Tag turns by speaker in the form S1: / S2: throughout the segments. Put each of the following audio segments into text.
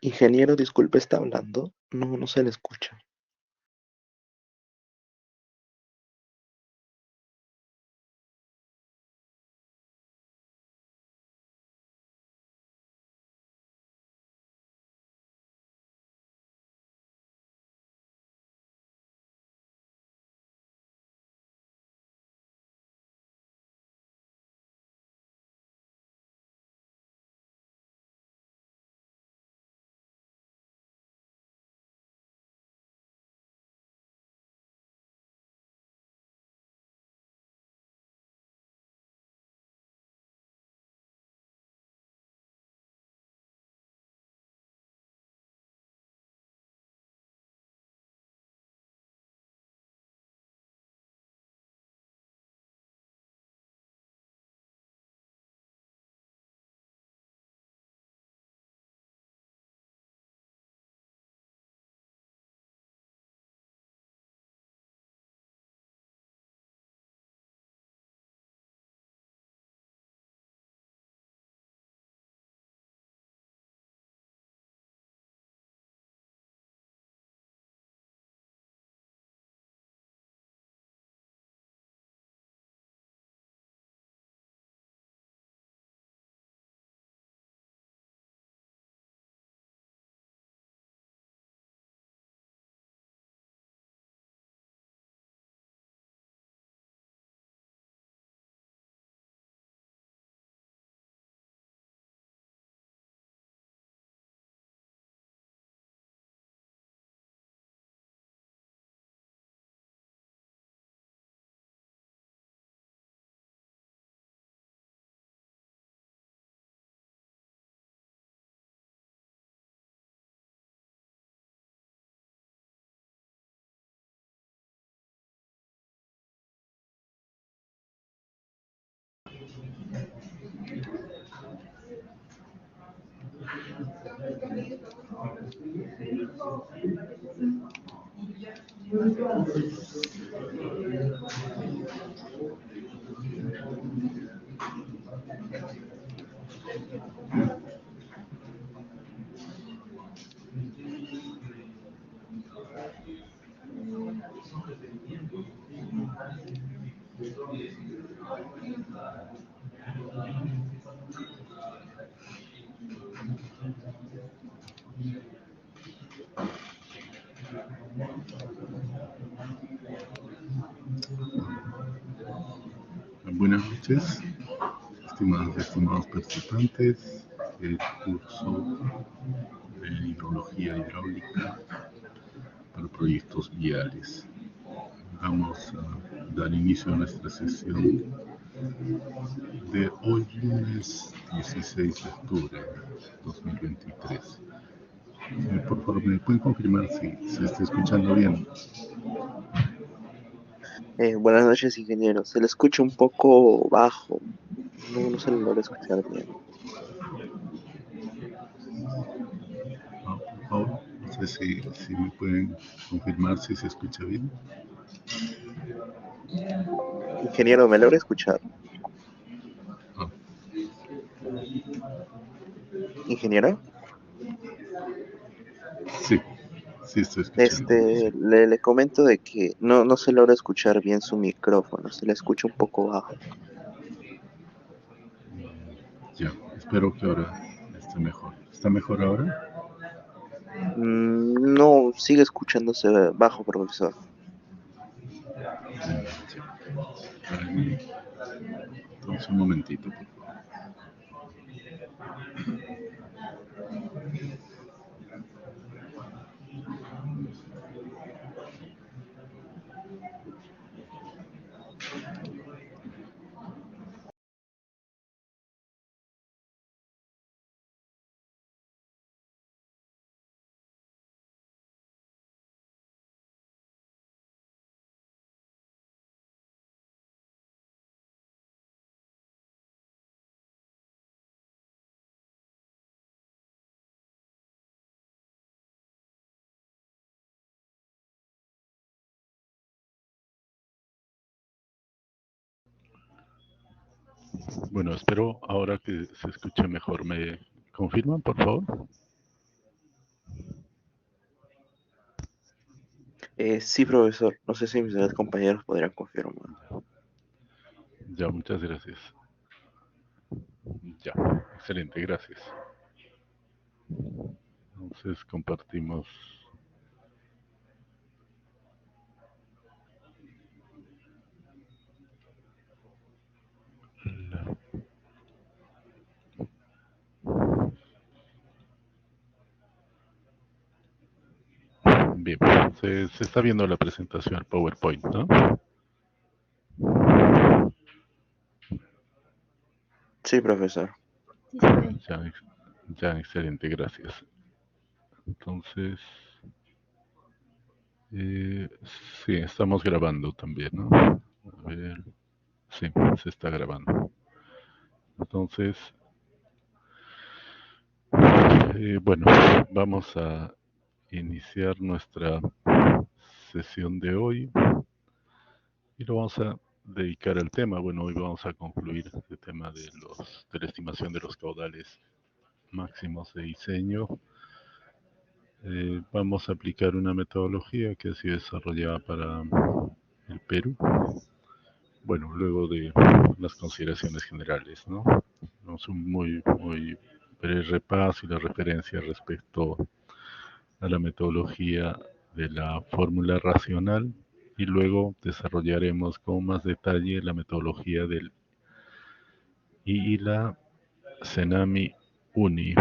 S1: Ingeniero, disculpe, ¿está hablando? No, no se le escucha.
S2: Buenas noches, estimadas y estimados participantes del curso de hidrología hidráulica para proyectos viales. Vamos a dar inicio a nuestra sesión de hoy, lunes 16 de octubre de 2023. Por favor, ¿me pueden confirmar si se está escuchando bien?
S1: Buenas noches, ingeniero. Se le escucha un poco bajo. No, no se le logra escuchar bien.
S2: Por favor, no sé si me pueden confirmar si se escucha bien.
S1: Ingeniero, ¿me logra escuchar?
S2: Ah,
S1: Ingeniero,
S2: sí, sí estoy escuchando. Sí.
S1: le comento de que no se logra escuchar bien su micrófono. Se le escucha un poco bajo.
S2: Ya, espero que ahora esté mejor. ¿Está mejor ahora?
S1: No, sigue escuchándose bajo, profesor.
S2: Ya. Ay, entonces un momentito, por favor. Bueno, espero ahora que se escuche mejor. ¿Me confirman, por favor?
S1: Sí, profesor. No sé si mis demás compañeros podrían confirmar.
S2: Ya, muchas gracias. Ya, excelente, gracias. Entonces compartimos la... Bien, se está viendo la presentación, el PowerPoint, ¿no?
S1: Sí, profesor.
S3: Sí se ve.
S2: Ya, excelente, gracias. Entonces, eh, sí, estamos grabando también, ¿no? A ver, sí, se está grabando. Entonces, bueno, vamos a iniciar nuestra sesión de hoy y lo vamos a dedicar al tema. Bueno, hoy vamos a concluir el tema de la estimación de los caudales máximos de diseño. Vamos a aplicar una metodología que ha sido desarrollada para el Perú. Bueno, luego de las consideraciones generales, ¿no? Vamos un muy breve repaso y la referencia respecto a la metodología de la fórmula racional y luego desarrollaremos con más detalle la metodología del IILA Cenami Uni.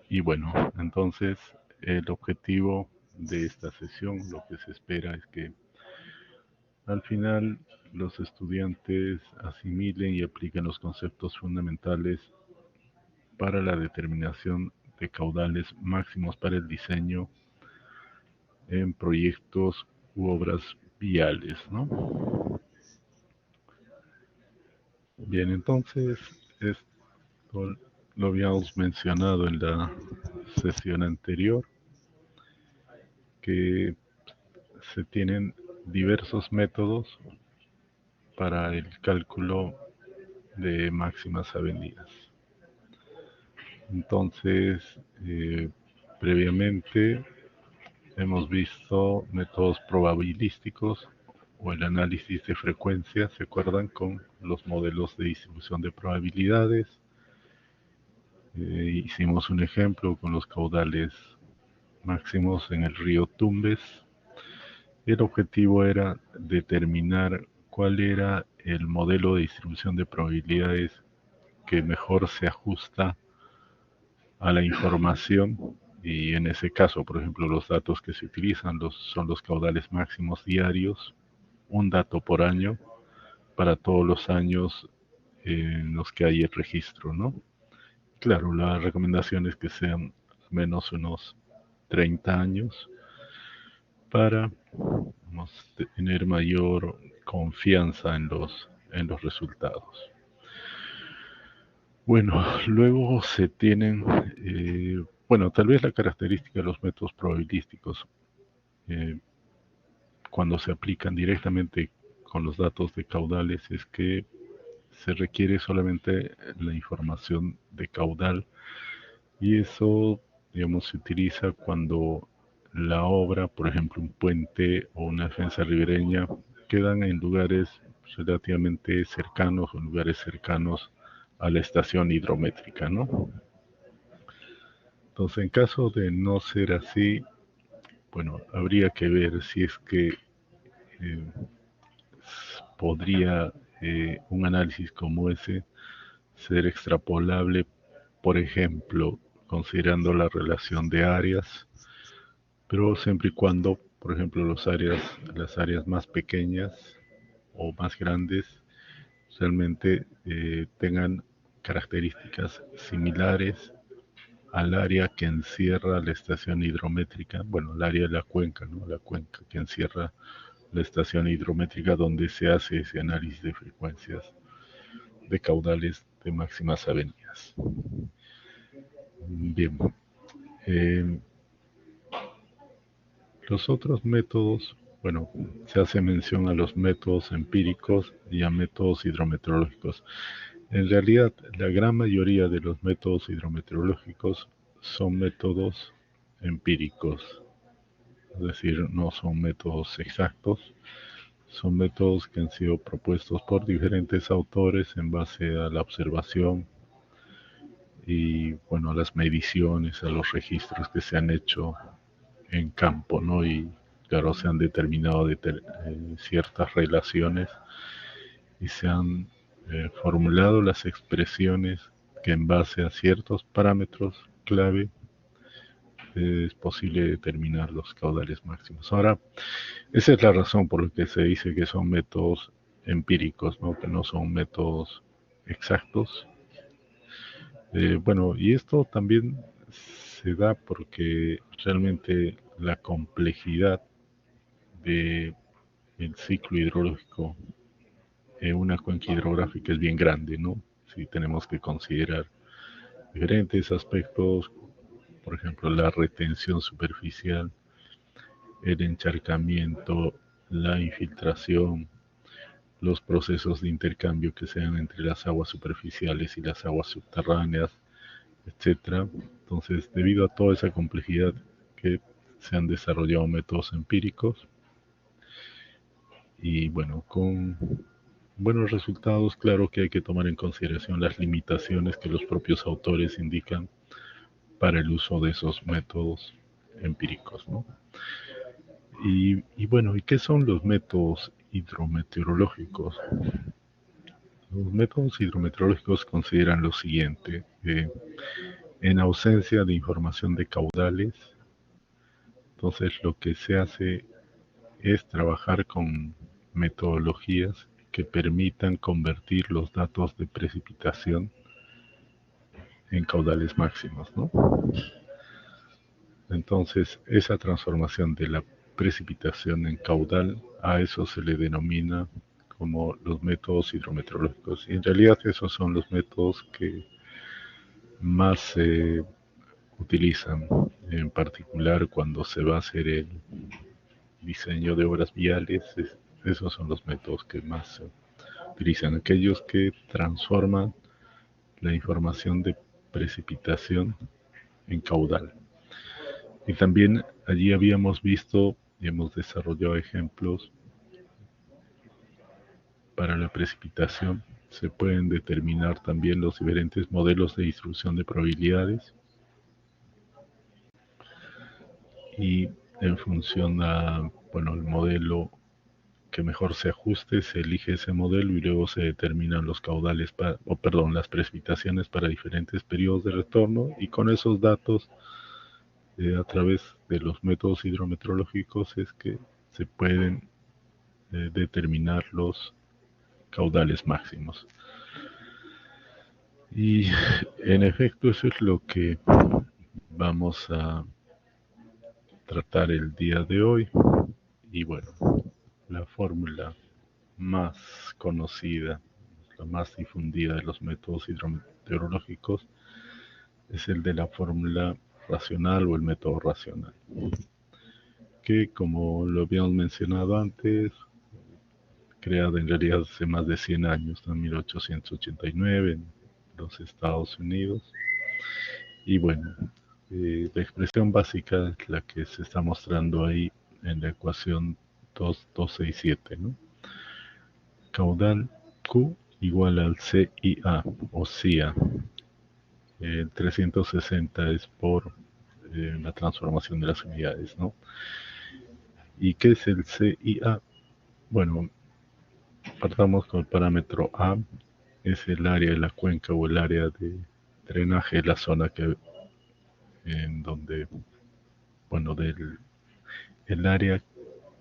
S2: Y bueno, entonces el objetivo de esta sesión, lo que se espera es que al final los estudiantes asimilen y apliquen los conceptos fundamentales para la determinación de caudales máximos para el diseño en proyectos u obras viales, ¿no? Bien, entonces esto lo habíamos mencionado en la sesión anterior, que se tienen diversos métodos para el cálculo de máximas avenidas. Entonces, previamente hemos visto métodos probabilísticos o el análisis de frecuencias, ¿se acuerdan? Con los modelos de distribución de probabilidades. Hicimos un ejemplo con los caudales máximos en el río Tumbes. El objetivo era determinar cuál era el modelo de distribución de probabilidades que mejor se ajusta a la información y en ese caso, por ejemplo, los datos que se utilizan son los caudales máximos diarios, un dato por año para todos los años en los que hay el registro, ¿no? Claro, la recomendación es que sean menos unos 30 años para tener mayor confianza en los resultados. Bueno, luego se tienen, bueno, tal vez la característica de los métodos probabilísticos, cuando se aplican directamente con los datos de caudales, es que se requiere solamente la información de caudal y eso, digamos, se utiliza cuando la obra, por ejemplo, un puente o una defensa ribereña, quedan en lugares relativamente cercanos o lugares cercanos a la estación hidrométrica, ¿no? Entonces, en caso de no ser así, bueno, habría que ver si es que podría un análisis como ese ser extrapolable, por ejemplo, considerando la relación de áreas, pero siempre y cuando, por ejemplo, las áreas más pequeñas o más grandes realmente tengan características similares al área que encierra la estación hidrométrica, bueno, el área de la cuenca, ¿no? La cuenca que encierra la estación hidrométrica donde se hace ese análisis de frecuencias de caudales de máximas avenidas. Bien, eh, los otros métodos, bueno, se hace mención a los métodos empíricos y a métodos hidrometeorológicos. En realidad, la gran mayoría de los métodos hidrometeorológicos son métodos empíricos. es decir, no son métodos exactos, son métodos que han sido propuestos por diferentes autores en base a la observación y, bueno, a las mediciones, a los registros que se han hecho en campo, ¿no? Y claro, se han determinado ciertas relaciones y se han formulado las expresiones que en base a ciertos parámetros clave es posible determinar los caudales máximos. Ahora, esa es la razón por la que se dice que son métodos empíricos, ¿no? Que no son métodos exactos. Bueno, y esto también se da porque realmente la complejidad de el ciclo hidrológico en una cuenca hidrográfica es bien grande, ¿no? Si tenemos que considerar diferentes aspectos, por ejemplo, la retención superficial, el encharcamiento, la infiltración, los procesos de intercambio que se dan entre las aguas superficiales y las aguas subterráneas, etcétera. Entonces, debido a toda esa complejidad que se han desarrollado métodos empíricos y bueno, con buenos resultados, claro que hay que tomar en consideración las limitaciones que los propios autores indican para el uso de esos métodos empíricos, ¿no? Y bueno, ¿y qué son los métodos hidrometeorológicos? Los métodos hidrometeorológicos consideran lo siguiente: en ausencia de información de caudales, entonces lo que se hace es trabajar con metodologías que permitan convertir los datos de precipitación en caudales máximos, ¿no? Entonces, esa transformación de la precipitación en caudal, a eso se le denomina como los métodos hidrometeorológicos. Y en realidad esos son los métodos que más se utilizan, en particular cuando se va a hacer el diseño de obras viales. Esos son los métodos que más se utilizan, aquellos que transforman la información de precipitación en caudal. Y también allí habíamos visto y hemos desarrollado ejemplos para la precipitación. Se pueden determinar también los diferentes modelos de distribución de probabilidades y en función a, bueno, el modelo que mejor se ajuste, se elige ese modelo y luego se determinan los caudales, las precipitaciones para diferentes periodos de retorno, y con esos datos, a través de los métodos hidrometeorológicos, es que se pueden determinar los caudales máximos. Y en efecto eso es lo que vamos a tratar el día de hoy. Y bueno, la fórmula más conocida, la más difundida de los métodos hidrometeorológicos es el de la fórmula racional o el método racional, que, como lo habíamos mencionado antes, creada en realidad hace más de 100 años, en 1889 en los Estados Unidos. Y bueno, la expresión básica es la que se está mostrando ahí en la ecuación 2267, ¿no? Caudal Q igual al CIA o CIA. El 360 es por la transformación de las unidades, ¿no? ¿Y qué es el CIA? Bueno, partamos con el parámetro A, es el área de la cuenca o el área de drenaje, la zona en donde, bueno, el área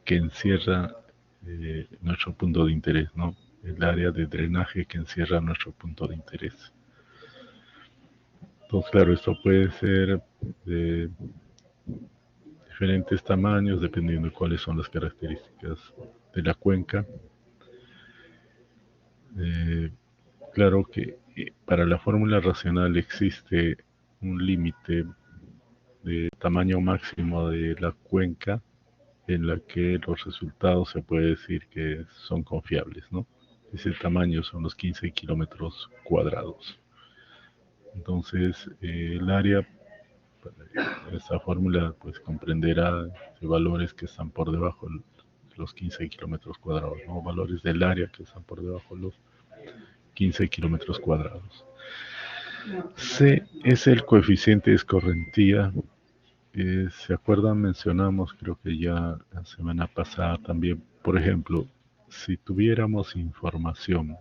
S2: que encierra nuestro punto de interés, ¿no? El área de drenaje que encierra nuestro punto de interés. Entonces, claro, esto puede ser de diferentes tamaños dependiendo de cuáles son las características de la cuenca. Claro que para la fórmula racional existe un límite de tamaño máximo de la cuenca en la que los resultados se puede decir que son confiables, ¿no? Ese tamaño son los 15 kilómetros cuadrados. Entonces, el área esta fórmula pues comprenderá de valores que están por debajo de los 15 kilómetros cuadrados, ¿no? Valores del área que están por debajo de los 15 kilómetros cuadrados. C es el coeficiente de escorrentía. ¿Se acuerdan? Mencionamos, creo que ya la semana pasada también, por ejemplo, si tuviéramos información,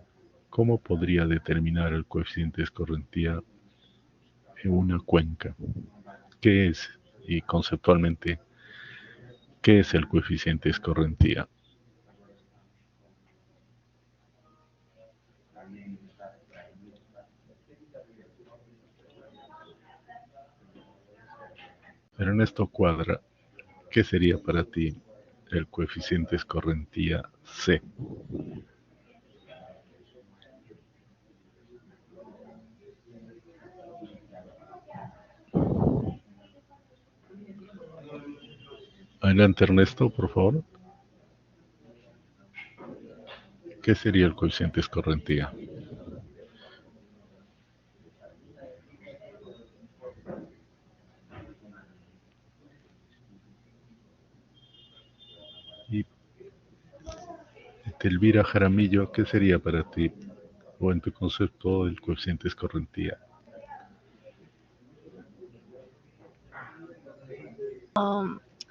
S2: ¿cómo podría determinar el coeficiente de escorrentía en una cuenca? ¿Qué es? Y conceptualmente, ¿qué es el coeficiente de escorrentía? Ernesto Cuadra, ¿qué sería para ti el coeficiente de escorrentía C? Adelante, Ernesto, por favor. ¿Qué sería el coeficiente de escorrentía? Y Elvira Jaramillo, ¿qué sería para ti, o en tu concepto, el coeficiente de escorrentía?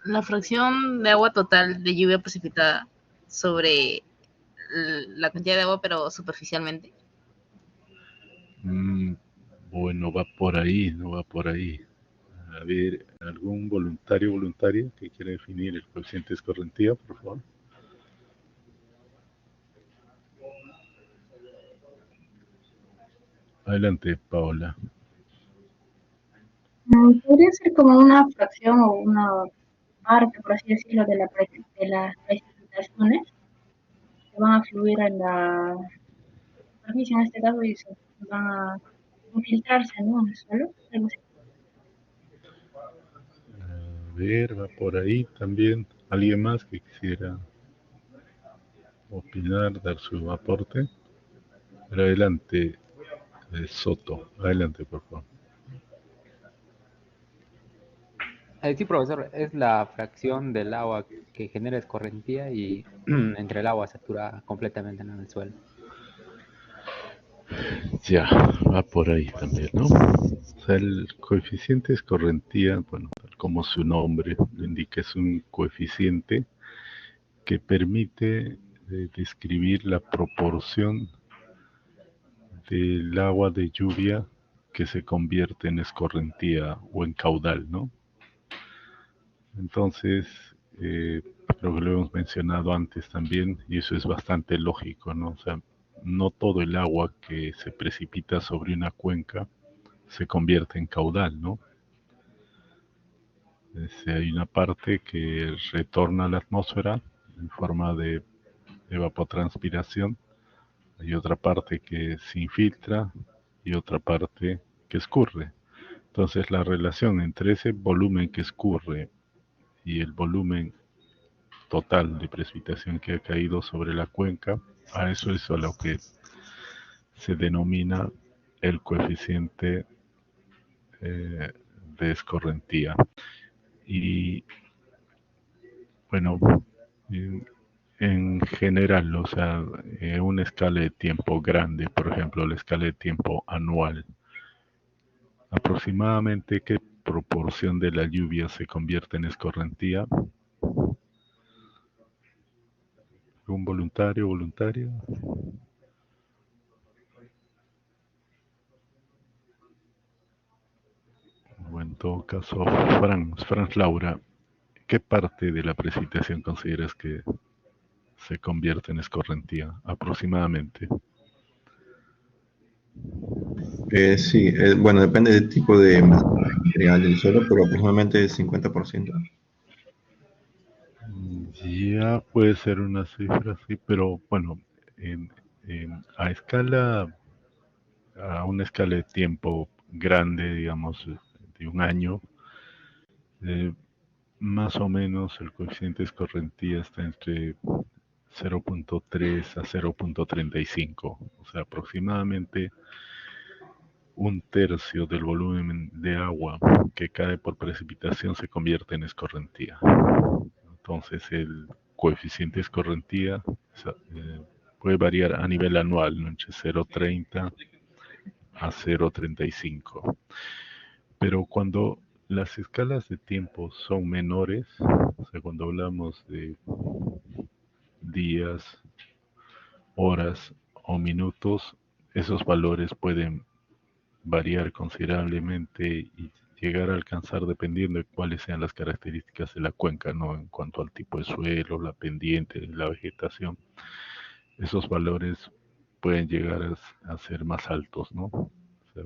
S3: La fracción de agua total de lluvia precipitada sobre la cantidad de agua, pero superficialmente.
S2: Bueno, va por ahí, no va por ahí. A ver, ¿algún voluntario o voluntaria que quiera definir el coeficiente de escorrentía, por favor? Adelante, Paola.
S4: Podría ser como una fracción o una parte, por así decirlo, de las precipitaciones que van a fluir en la superficie en este caso y se van a infiltrarse, ¿no? En el suelo, algo así.
S2: A ver, va por ahí también. ¿Alguien más que quisiera opinar, dar su aporte? Pero adelante, Soto. Adelante, por favor.
S5: Sí, profesor, es la fracción del agua que genera escorrentía y entre el agua satura completamente en el suelo.
S2: Ya, va por ahí también, ¿no? O sea, el coeficiente de escorrentía, bueno, tal como su nombre lo indica, es un coeficiente que permite describir la proporción del agua de lluvia que se convierte en escorrentía o en caudal, ¿no? Entonces, creo que lo hemos mencionado antes también, y eso es bastante lógico, ¿no? O sea, no todo el agua que se precipita sobre una cuenca se convierte en caudal, ¿no? Hay una parte que retorna a la atmósfera en forma de evapotranspiración, hay otra parte que se infiltra y otra parte que escurre. Entonces la relación entre ese volumen que escurre y el volumen total de precipitación que ha caído sobre la cuenca, a eso es a lo que se denomina el coeficiente de escorrentía. Y bueno, en general, o sea, una escala de tiempo grande, por ejemplo, la escala de tiempo anual, aproximadamente qué proporción de la lluvia se convierte en escorrentía. ¿Un voluntario o voluntaria? O en todo caso, Franz Laura, ¿qué parte de la precipitación consideras que se convierte en escorrentía aproximadamente?
S6: Sí, bueno, depende del tipo de material del suelo, pero aproximadamente el 50%.
S2: Ya puede ser una cifra, sí, pero bueno, en, a escala, a una escala de tiempo grande, digamos, de un año, eh, más o menos el coeficiente de escorrentía está entre 0.3 a 0.35, o sea, aproximadamente un tercio del volumen de agua que cae por precipitación se convierte en escorrentía. Entonces el coeficiente de escorrentía puede variar a nivel anual, ¿no? Entre 0,30 a 0,35. Pero cuando las escalas de tiempo son menores, o sea, cuando hablamos de días, horas o minutos, esos valores pueden variar considerablemente y llegar a alcanzar, dependiendo de cuáles sean las características de la cuenca, ¿no? En cuanto al tipo de suelo, la pendiente, la vegetación, esos valores pueden llegar a ser más altos, ¿no? O sea,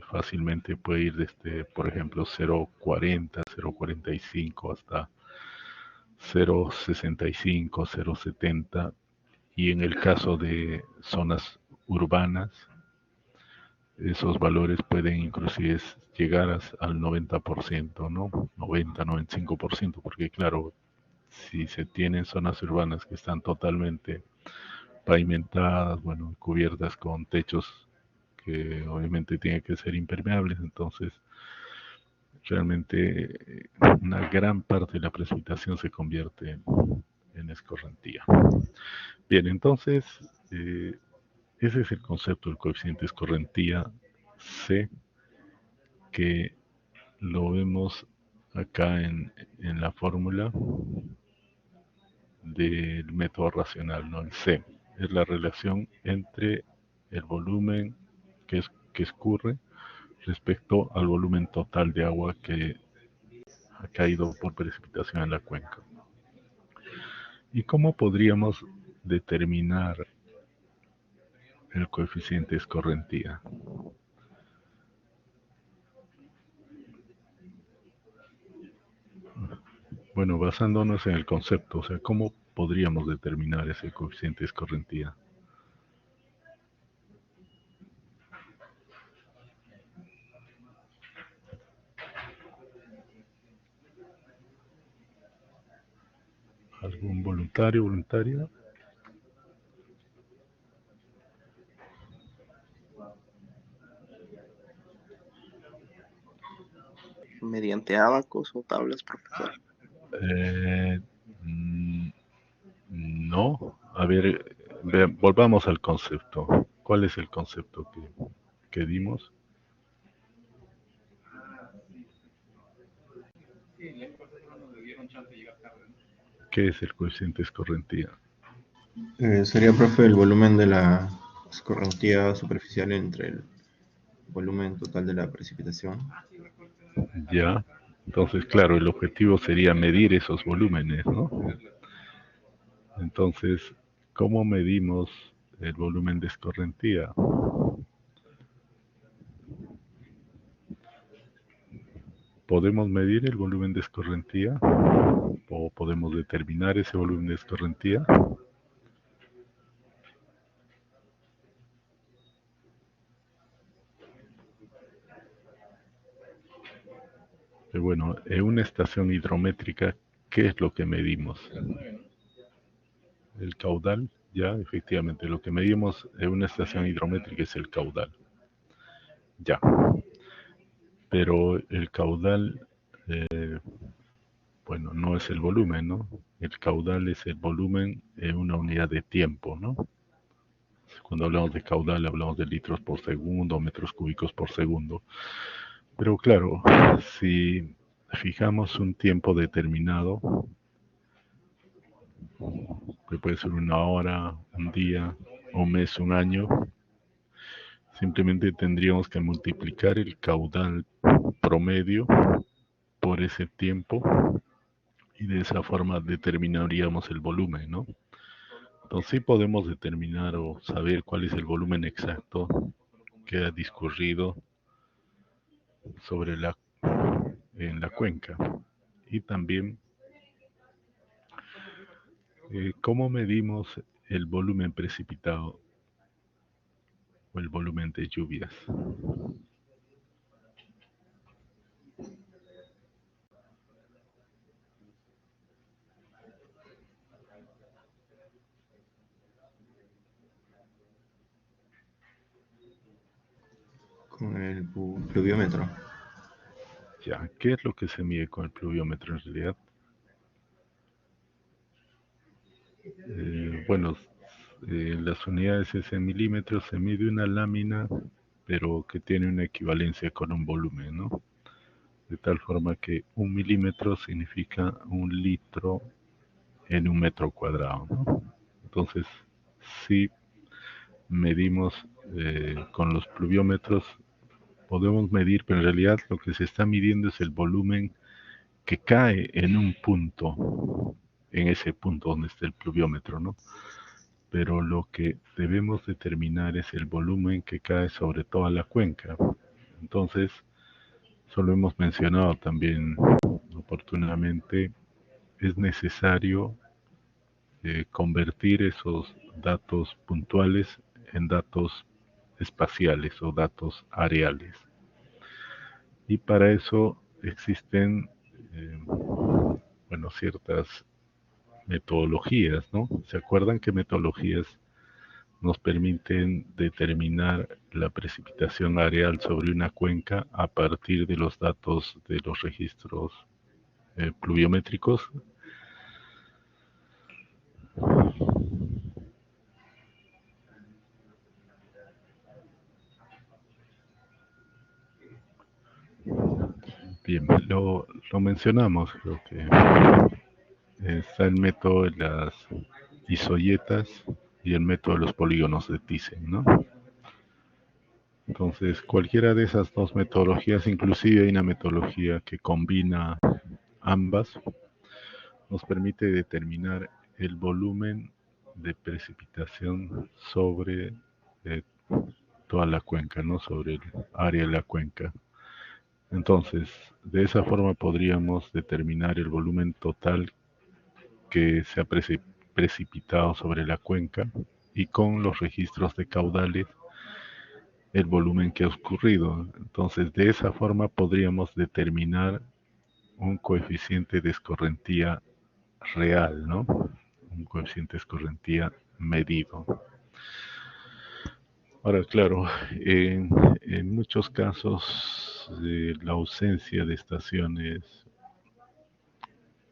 S2: fácilmente puede ir desde, por ejemplo, 0,40, 0,45 hasta 0,65, 0,70, y en el caso de zonas urbanas, esos valores pueden inclusive llegar al 90%, ¿no? 90, 95%, porque claro, si se tienen zonas urbanas que están totalmente pavimentadas, bueno, cubiertas con techos que obviamente tienen que ser impermeables, entonces realmente una gran parte de la precipitación se convierte en escorrentía. Bien, entonces ese es el concepto del coeficiente escorrentía C, que lo vemos acá en la fórmula del método racional, ¿no? El C es la relación entre el volumen que escurre respecto al volumen total de agua que ha caído por precipitación en la cuenca. ¿Y cómo podríamos determinar el coeficiente escorrentía? Bueno, basándonos en el concepto, o sea, ¿cómo podríamos determinar ese coeficiente escorrentía? ¿Algún voluntario, voluntaria?
S1: Mediante abacos o tablas, profesor.
S2: Eh, no. A ver, volvamos al concepto. ¿Cuál es el concepto que dimos? ¿Qué es el coeficiente escorrentía?
S6: Sería, profe, el volumen de la escorrentía superficial entre el volumen total de la precipitación.
S2: Ya. Entonces, claro, el objetivo sería medir esos volúmenes, ¿no? Entonces, ¿cómo medimos el volumen de escorrentía? ¿Podemos medir el volumen de escorrentía? ¿O podemos determinar ese volumen de escorrentía? Bueno, en una estación hidrométrica, ¿qué es lo que medimos? El caudal, ya, efectivamente, lo que medimos en una estación hidrométrica es el caudal. Ya, pero el caudal, bueno, no es el volumen, ¿no? El caudal es el volumen en una unidad de tiempo, ¿no? Cuando hablamos de caudal hablamos de litros por segundo, metros cúbicos por segundo. Pero claro, si fijamos un tiempo determinado, que puede ser una hora, un día, un mes, un año, simplemente tendríamos que multiplicar el caudal promedio por ese tiempo y de esa forma determinaríamos el volumen, ¿no? Entonces sí podemos determinar o saber cuál es el volumen exacto que ha discurrido sobre en la cuenca. Y también cómo medimos el volumen precipitado o el volumen de lluvias.
S6: con el pluviómetro.
S2: Ya, ¿qué es lo que se mide con el pluviómetro en realidad? Bueno, las unidades es en milímetros, se mide una lámina, pero que tiene una equivalencia con un volumen, ¿no? De tal forma que 1 milímetro significa 1 litro en 1 metro cuadrado, ¿no? Entonces, si medimos con los pluviómetros, podemos medir, pero en realidad lo que se está midiendo es el volumen que cae en un punto, en ese punto donde está el pluviómetro, ¿no? Pero lo que debemos determinar es el volumen que cae sobre toda la cuenca. Entonces, solo hemos mencionado también oportunamente, es necesario convertir esos datos puntuales en datos espaciales o datos areales. Y para eso existen, bueno, ciertas metodologías, ¿no? ¿Se acuerdan que metodologías nos permiten determinar la precipitación areal sobre una cuenca a partir de los datos de los registros pluviométricos? Bien, lo mencionamos, creo que está el método de las isoyetas y el método de los polígonos de Thyssen, ¿no? Entonces, cualquiera de esas dos metodologías, inclusive hay una metodología que combina ambas, nos permite determinar el volumen de precipitación sobre toda la cuenca, ¿no? Sobre el área de la cuenca. Entonces, de esa forma podríamos determinar el volumen total que se ha precipitado sobre la cuenca y con los registros de caudales el volumen que ha ocurrido. Entonces, de esa forma podríamos determinar un coeficiente de escorrentía real, ¿no? Un coeficiente de escorrentía medido. Ahora, claro, en muchos casos la ausencia de estaciones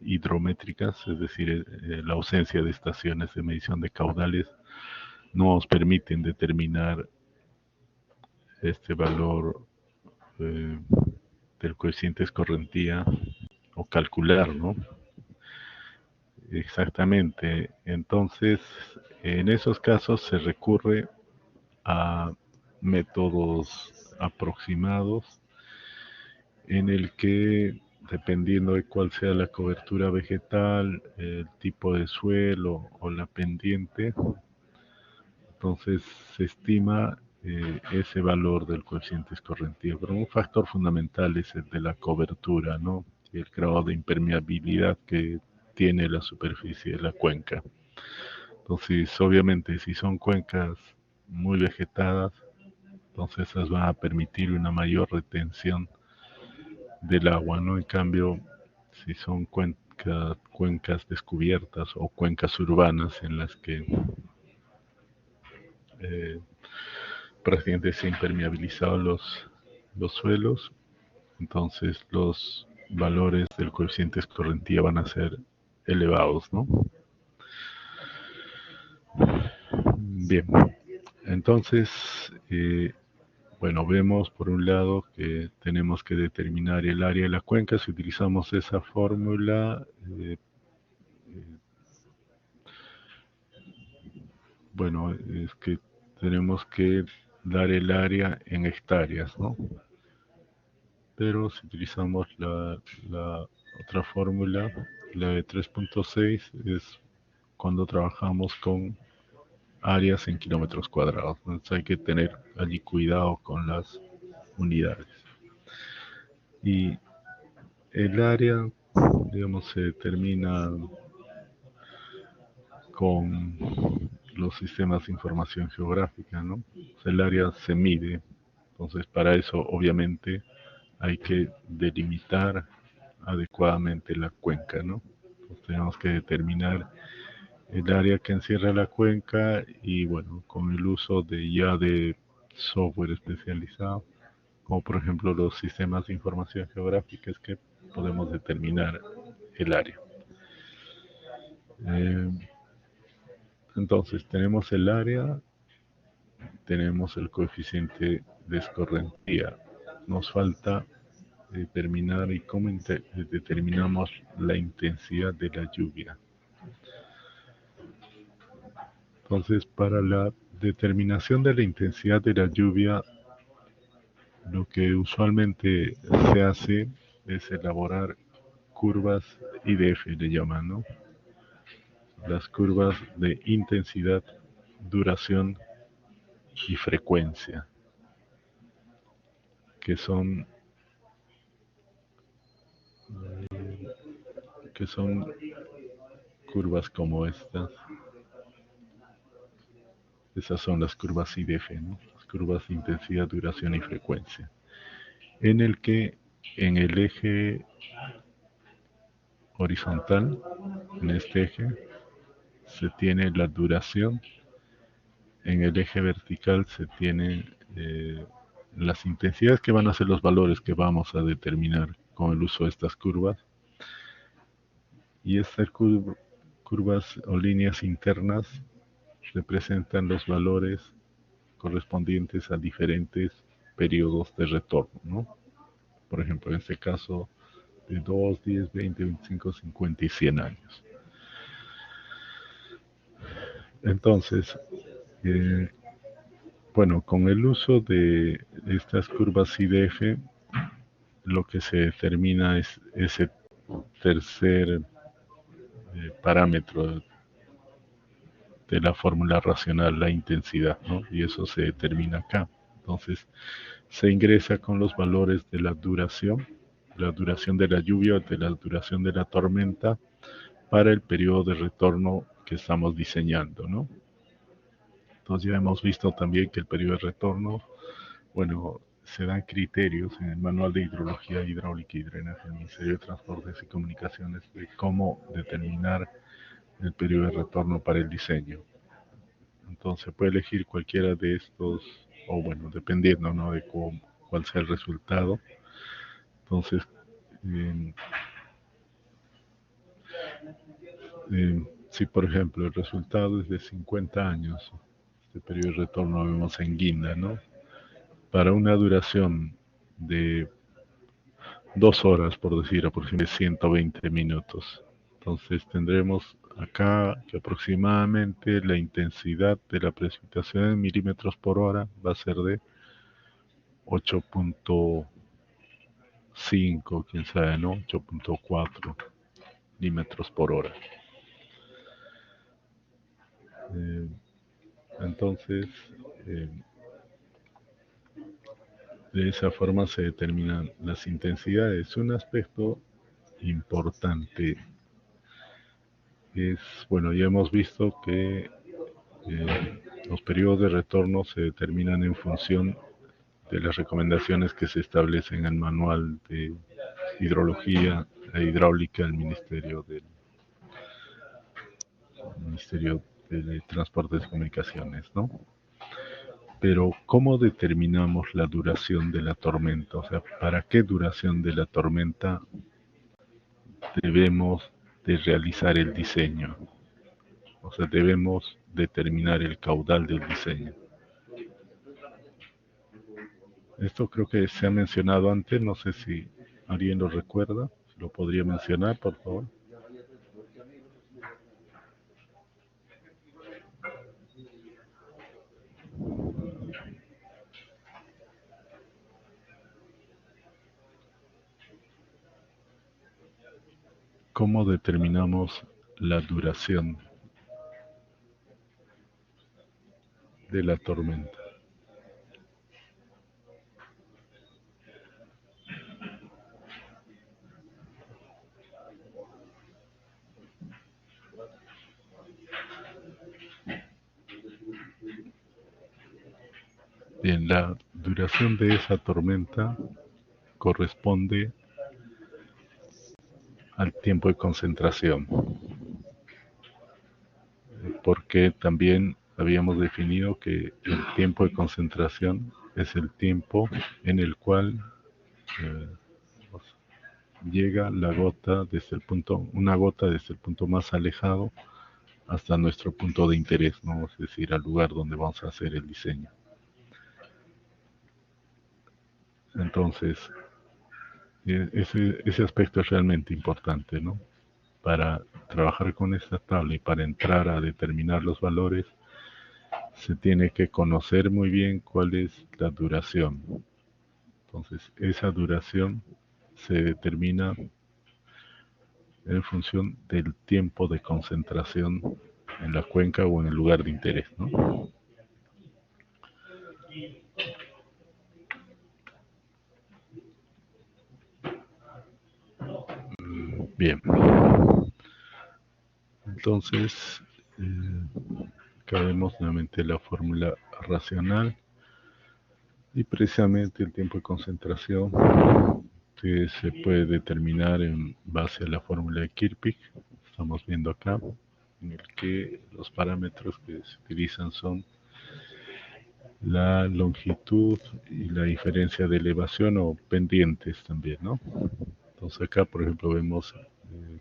S2: hidrométricas, es decir, la ausencia de estaciones de medición de caudales, no nos permiten determinar este valor del coeficiente de escorrentía o calcular, ¿no? Exactamente. Entonces, en esos casos se recurre a métodos aproximados en el que, dependiendo de cuál sea la cobertura vegetal, el tipo de suelo o la pendiente, entonces se estima ese valor del coeficiente escorrentía. Pero un factor fundamental es el de la cobertura, ¿no? Y el grado de impermeabilidad que tiene la superficie de la cuenca. Entonces, obviamente, si son cuencas muy vegetadas, entonces esas van a permitir una mayor retención del agua, ¿no? En cambio, si son cuencas descubiertas o cuencas urbanas en las que prácticamente se han impermeabilizado los suelos, entonces los valores del coeficiente escorrentía van a ser elevados, ¿no? Bien, entonces, bueno, vemos por un lado que tenemos que determinar el área de la cuenca. Si utilizamos esa fórmula, bueno, es que tenemos que dar el área en hectáreas, ¿no? Pero si utilizamos la otra fórmula, la de 3.6, es cuando trabajamos con áreas en kilómetros cuadrados. Entonces hay que tener allí cuidado con las unidades. Y el área, digamos, se determina con los sistemas de información geográfica, ¿no? O sea, el área se mide. Entonces, para eso, obviamente, hay que delimitar adecuadamente la cuenca, ¿no? Entonces, tenemos que determinar el área que encierra la cuenca y, bueno, con el uso de software especializado, como por ejemplo los sistemas de información geográfica, es que podemos determinar el área. Entonces tenemos el área, tenemos el coeficiente de escorrentía. Nos falta determinar y cómo determinamos la intensidad de la lluvia. Entonces, para la determinación de la intensidad de la lluvia, lo que usualmente se hace es elaborar curvas IDF, le llaman, ¿no? Las curvas de intensidad, duración y frecuencia, que son curvas como estas. Esas son las curvas IDF, ¿no? Las curvas de intensidad, duración y frecuencia. En el que en el eje horizontal, en este eje, se tiene la duración. En el eje vertical se tiene las intensidades, que van a ser los valores que vamos a determinar con el uso de estas curvas. Y estas curvas o líneas internas representan los valores correspondientes a diferentes periodos de retorno, ¿no? Por ejemplo, en este caso, de 2, 10, 20, 25, 50 y 100 años. Entonces, bueno, con el uso de estas curvas IDF, lo que se determina es ese tercer parámetro de la fórmula racional, la intensidad, ¿no? Y eso se determina acá. Entonces, se ingresa con los valores de la duración de la lluvia, de la duración de la tormenta, para el periodo de retorno que estamos diseñando, ¿no? Entonces ya hemos visto también que el periodo de retorno, bueno, se dan criterios en el Manual de Hidrología, Hidráulica y Drenaje del Ministerio de Transportes y Comunicaciones de cómo determinar el periodo de retorno para el diseño. Entonces puede elegir cualquiera de estos, o bueno, dependiendo, ¿no?, de cuál sea el resultado. Entonces, si por ejemplo el resultado es de 50 años, este periodo de retorno lo vemos en guinda, ¿no? Para una duración de 2 horas, por decir, aproximadamente 120 minutos. Entonces tendremos acá que aproximadamente la intensidad de la precipitación en milímetros por hora va a ser de 8.5, quién sabe, ¿no? 8.4 milímetros por hora. Entonces, de esa forma se determinan las intensidades. Un aspecto importante es, bueno, ya hemos visto que los periodos de retorno se determinan en función de las recomendaciones que se establecen en el Manual de Hidrología e Hidráulica del Ministerio de Transportes y Comunicaciones, ¿no? Pero, ¿cómo determinamos la duración de la tormenta? O sea, ¿para qué duración de la tormenta debemos de realizar el diseño? O sea, debemos determinar el caudal del diseño. Esto creo que se ha mencionado antes, no sé si alguien lo recuerda, si lo podría mencionar, por favor. ¿Cómo determinamos la duración de la tormenta? Bien, la duración de esa tormenta corresponde al tiempo de concentración, porque también habíamos definido que el tiempo de concentración es el tiempo en el cual eh, llega la gota desde el punto, una gota desde el punto más alejado hasta nuestro punto de interés, ¿no? Es decir, al lugar donde vamos a hacer el diseño. Entonces, ese aspecto es realmente importante, ¿no? Para trabajar con esta tabla y para entrar a determinar los valores, se tiene que conocer muy bien cuál es la duración. Entonces, esa duración se determina en función del tiempo de concentración en la cuenca o en el lugar de interés, ¿no? Bien. Entonces, acá vemos nuevamente la fórmula racional y precisamente el tiempo de concentración que se puede determinar en base a la fórmula de Kirchhoff. Estamos viendo acá, en el que los parámetros que se utilizan son la longitud y la diferencia de elevación o pendientes también, ¿no? Entonces acá, por ejemplo, vemos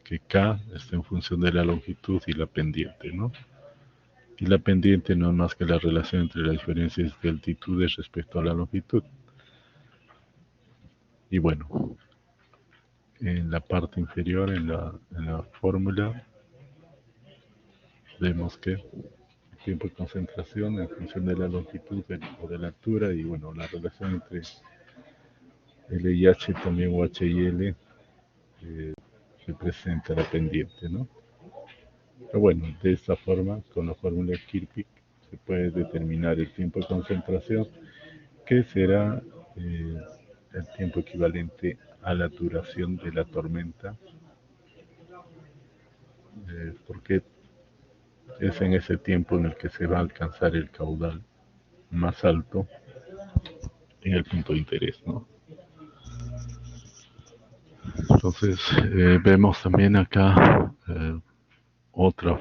S2: que K está en función de la longitud y la pendiente, ¿no? Y la pendiente no es más que la relación entre las diferencias de altitudes respecto a la longitud. Y bueno, en la parte inferior, en la fórmula, vemos que el tiempo de concentración en función de la longitud o de la altura y bueno, la relación entre L y H también o H y L representa la pendiente, ¿no? Pero bueno, de esta forma, con la fórmula de Kirchhoff, se puede determinar el tiempo de concentración, que será el tiempo equivalente a la duración de la tormenta, porque es en ese tiempo en el que se va a alcanzar el caudal más alto en el punto de interés, ¿no? Entonces vemos también acá otra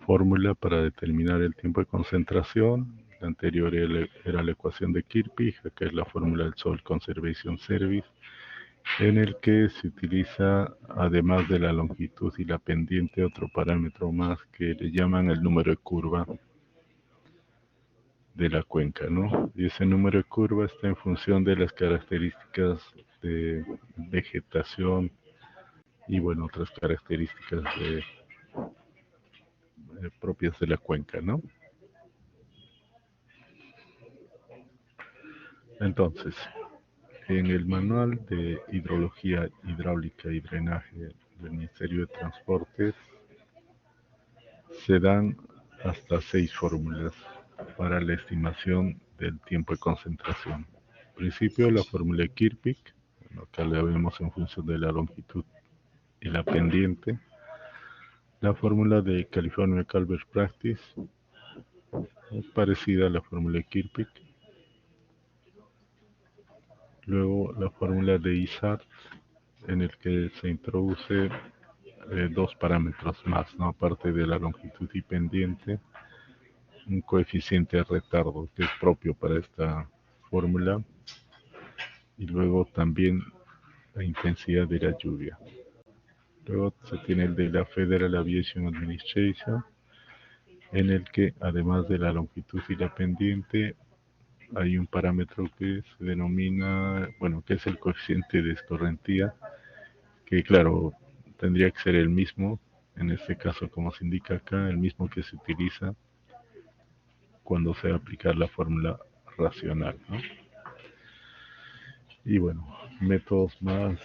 S2: fórmula para determinar el tiempo de concentración. La anterior era la ecuación de Kirchhoff, acá es la fórmula del Soil Conservation Service, en el que se utiliza, además de la longitud y la pendiente, otro parámetro más que le llaman el número de curva de la cuenca, ¿no? Y ese número de curva está en función de las características de vegetación y, bueno, otras características propias de la cuenca, ¿no? Entonces, en el manual de hidrología hidráulica y drenaje del Ministerio de Transportes se dan hasta 6 fórmulas para la estimación del tiempo de concentración. En principio, la fórmula de Kirchhoff, bueno, acá la vemos en función de la longitud y la pendiente. La fórmula de California Calvert Practice es parecida a la fórmula de Kirchhoff. Luego la fórmula de ISART, en el que se introduce dos parámetros más, ¿no? Aparte de la longitud y pendiente, un coeficiente de retardo que es propio para esta fórmula, y luego también la intensidad de la lluvia. Luego se tiene el de la Federal Aviation Administration, en el que además de la longitud y la pendiente, hay un parámetro que se denomina, bueno, que es el coeficiente de escorrentía, que claro, tendría que ser el mismo, en este caso como se indica acá, el mismo que se utiliza cuando se va a aplicar la fórmula racional, ¿no? Y bueno, métodos más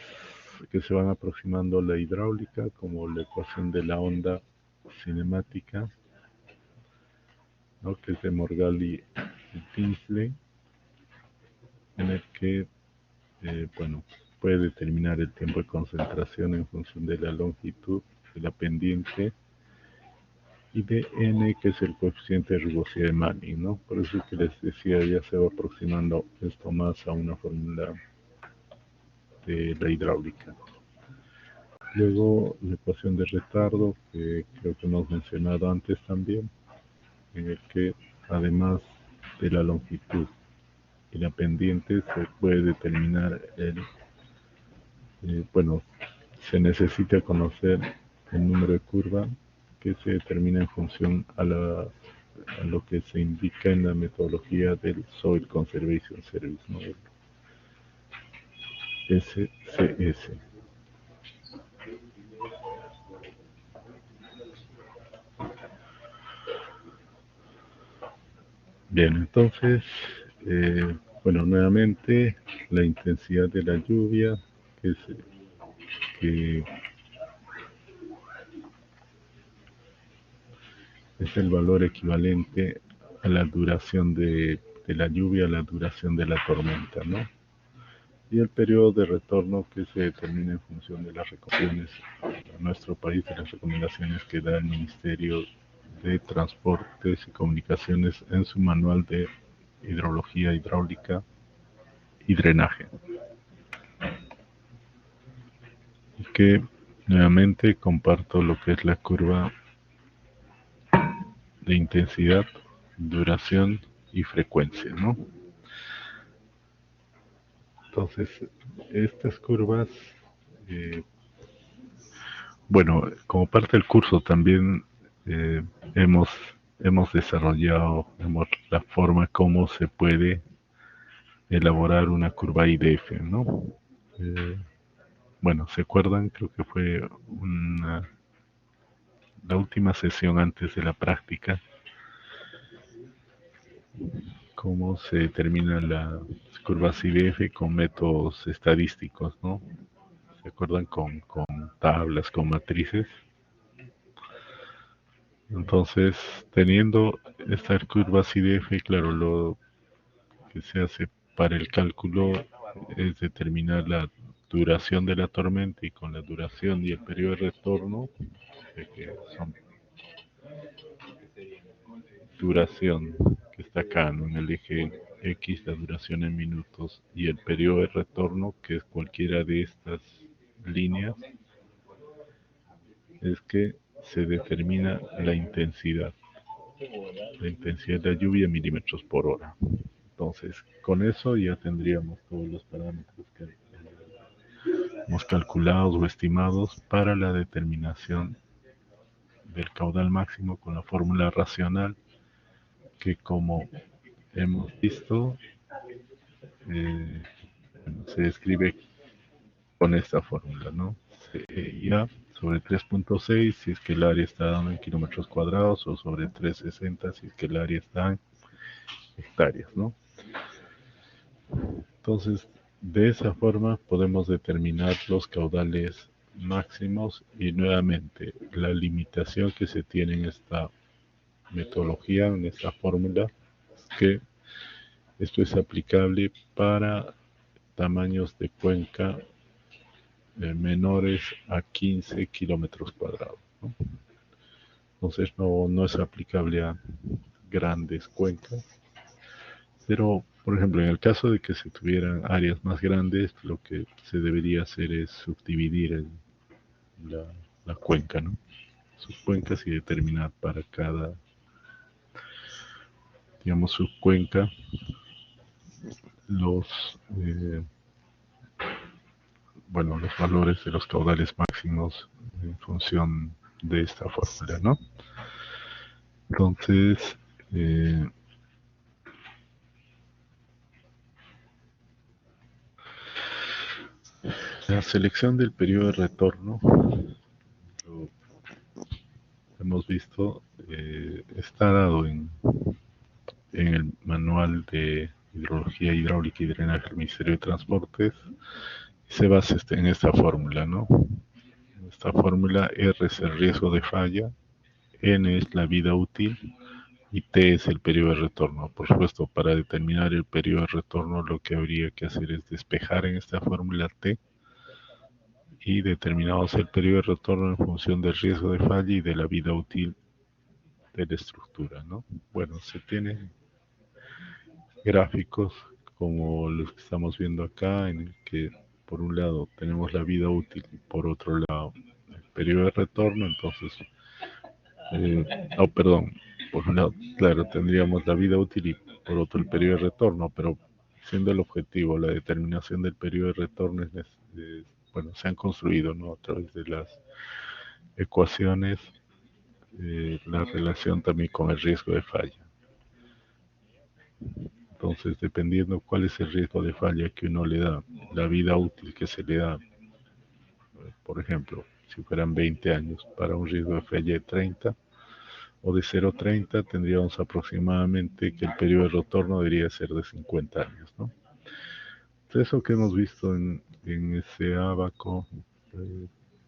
S2: que se van aproximando a la hidráulica, como la ecuación de la onda cinemática, ¿no? Que es de Morgali y Tinsley, en el que bueno, puede determinar el tiempo de concentración en función de la longitud de la pendiente y de n, que es el coeficiente de rugosidad de Manning, ¿no? Por eso es que les decía, ya se va aproximando esto más a una fórmula de la hidráulica. Luego la ecuación de retardo, que creo que hemos mencionado antes también, en el que además de la longitud y la pendiente se puede determinar bueno, se necesita conocer el número de curva que se determina en función a lo que se indica en la metodología del Soil Conservation Service, ¿no? El SCS. Bien, entonces, bueno, nuevamente la intensidad de la lluvia, que es el valor equivalente a la duración de la lluvia, a la duración de la tormenta, ¿no? Y el periodo de retorno que se determina en función de las recomendaciones a nuestro país, de las recomendaciones que da el Ministerio de Transportes y Comunicaciones en su manual de hidrología hidráulica y drenaje. Y que nuevamente comparto lo que es la curva de intensidad, duración y frecuencia, ¿no? Entonces, estas curvas, bueno, como parte del curso también hemos desarrollado la forma como se puede elaborar una curva IDF, ¿no? Bueno, ¿se acuerdan? Creo que fue la última sesión antes de la práctica, cómo se determinan las curvas IDF con métodos estadísticos, ¿no? ¿Se acuerdan? Con tablas, con matrices. Entonces, teniendo estas curvas IDF, claro, lo que se hace para el cálculo es determinar la duración de la tormenta, y con la duración y el periodo de retorno, que son duración, que está acá, ¿no? En el eje X, la duración en minutos, y el periodo de retorno, que es cualquiera de estas líneas, es que se determina la intensidad de la lluvia en milímetros por hora. Entonces, con eso ya tendríamos todos los parámetros que hemos calculado o estimados para la determinación del caudal máximo con la fórmula racional, que, como hemos visto, se describe con esta fórmula, ¿no? Ya sobre 3.6 si es que el área está dando en kilómetros cuadrados, o sobre 360 si es que el área está en hectáreas, ¿no? Entonces, de esa forma podemos determinar los caudales máximos, y nuevamente la limitación que se tiene en esta metodología, en esta fórmula, es que esto es aplicable para tamaños de cuenca menores a 15 kilómetros cuadrados, ¿no? Entonces no es aplicable a grandes cuencas, pero por ejemplo en el caso de que se tuvieran áreas más grandes, lo que se debería hacer es subdividir la cuenca, ¿no? Subcuencas, y determinar para cada, digamos, subcuenca los los valores de los caudales máximos en función de esta fórmula, ¿no? Entonces, la selección del periodo de retorno, lo hemos visto, está dado en el manual de hidrología hidráulica y drenaje del Ministerio de Transportes, y se basa en esta fórmula, ¿no? Esta fórmula: R es el riesgo de falla, N es la vida útil y T es el periodo de retorno. Por supuesto, para determinar el periodo de retorno, lo que habría que hacer es despejar en esta fórmula T, y determinamos el periodo de retorno en función del riesgo de falla y de la vida útil de la estructura, ¿no? Bueno, se tienen gráficos como los que estamos viendo acá, en el que por un lado tenemos la vida útil y por otro lado el periodo de retorno. Entonces, por un lado, claro, tendríamos la vida útil y por otro el periodo de retorno, pero siendo el objetivo la determinación del periodo de retorno, bueno, se han construido, ¿no? A través de las ecuaciones, la relación también con el riesgo de falla. Entonces, dependiendo cuál es el riesgo de falla que uno le da, la vida útil que se le da, por ejemplo, si fueran 20 años para un riesgo de falla de 30 o de 0,30, tendríamos aproximadamente que el periodo de retorno debería ser de 50 años, ¿no? Entonces, eso que hemos visto en ese abaco,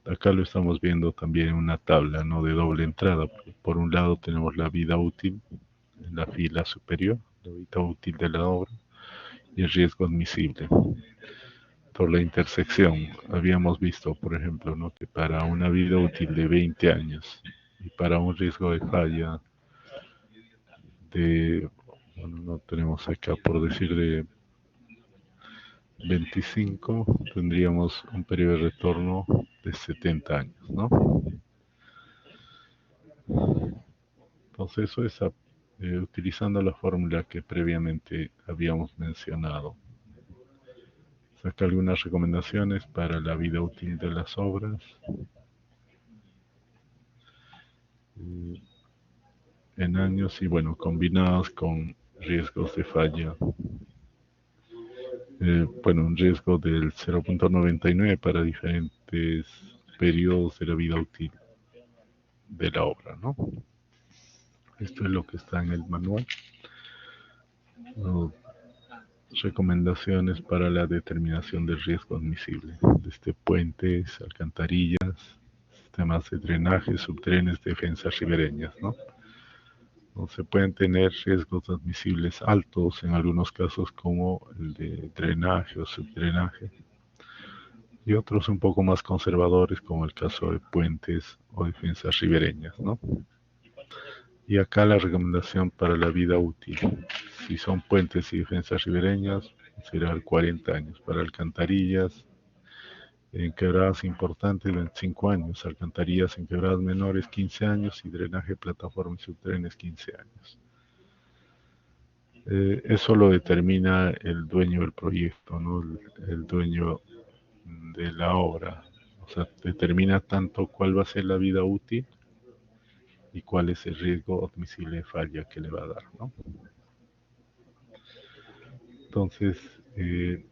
S2: acá lo estamos viendo también en una tabla, ¿no? De doble entrada. Por un lado tenemos la vida útil en la fila superior, la vida útil de la obra, y el riesgo admisible. Por la intersección, habíamos visto, por ejemplo, ¿no? Que para una vida útil de 20 años y para un riesgo de falla de, bueno, no tenemos acá por decir de 25, tendríamos un periodo de retorno de 70 años, ¿no? Entonces eso es utilizando la fórmula que previamente habíamos mencionado. Saca algunas recomendaciones para la vida útil de las obras. En años y bueno, combinados con riesgos de falla. Bueno, un riesgo del 0,99 para diferentes periodos de la vida útil de la obra, ¿no? Esto es lo que está en el manual. Recomendaciones para la determinación del riesgo admisible, desde puentes, alcantarillas, sistemas de drenaje, subdrenes, defensas ribereñas, ¿no? No se pueden tener riesgos admisibles altos en algunos casos como el de drenaje o subdrenaje y otros un poco más conservadores como el caso de puentes o defensas ribereñas, ¿no? Y acá la recomendación para la vida útil, si son puentes y defensas ribereñas, será 40 años. Para alcantarillas en quebradas importantes, 25 años. Alcantarillas en quebradas menores, 15 años. Y drenaje, plataforma y subdrenes, 15 años. Eso lo determina el dueño del proyecto, ¿no? El dueño de la obra. O sea, determina tanto cuál va a ser la vida útil y cuál es el riesgo admisible de falla que le va a dar, ¿no? Entonces, el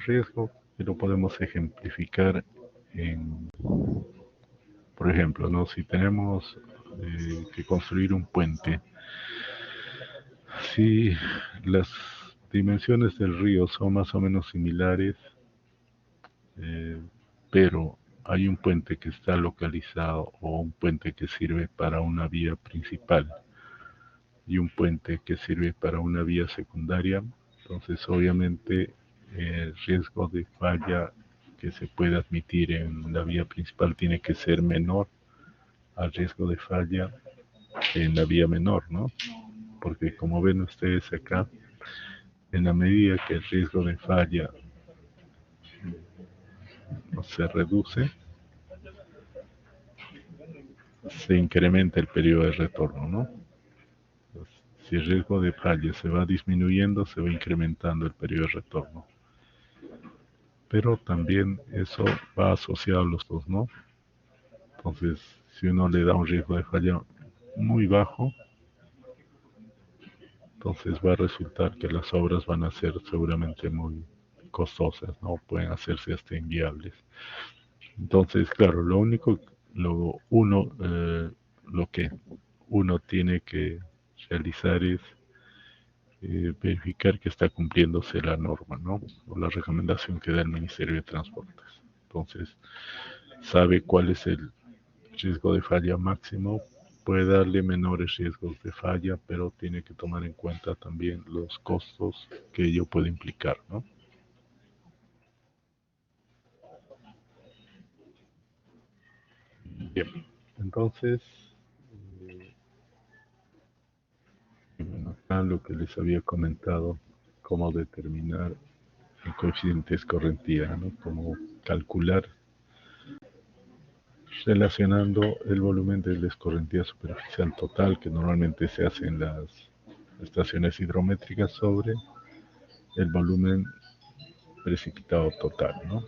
S2: riesgo lo podemos ejemplificar en, por ejemplo, ¿no? Si tenemos que construir un puente, si las dimensiones del río son más o menos similares, pero hay un puente que está localizado o un puente que sirve para una vía principal y un puente que sirve para una vía secundaria, entonces obviamente el riesgo de falla que se puede admitir en la vía principal tiene que ser menor al riesgo de falla en la vía menor, ¿no? Porque como ven ustedes acá, en la medida que el riesgo de falla se reduce, se incrementa el periodo de retorno, ¿no? Entonces, si el riesgo de falla se va disminuyendo, se va incrementando el periodo de retorno. Pero también eso va asociado a los dos, ¿no? Entonces, si uno le da un riesgo de falla muy bajo, entonces va a resultar que las obras van a ser seguramente muy costosas, ¿no? Pueden hacerse hasta inviables. Entonces, claro, lo que uno tiene que realizar es verificar que está cumpliéndose la norma, ¿no? O la recomendación que da el Ministerio de Transportes. Entonces, sabe cuál es el riesgo de falla máximo, puede darle menores riesgos de falla, pero tiene que tomar en cuenta también los costos que ello puede implicar, ¿no? Bien, entonces, bueno, acá lo que les había comentado, cómo determinar el coeficiente de escorrentía, ¿no? Cómo calcular relacionando el volumen de la escorrentía superficial total que normalmente se hace en las estaciones hidrométricas sobre el volumen precipitado total, ¿no?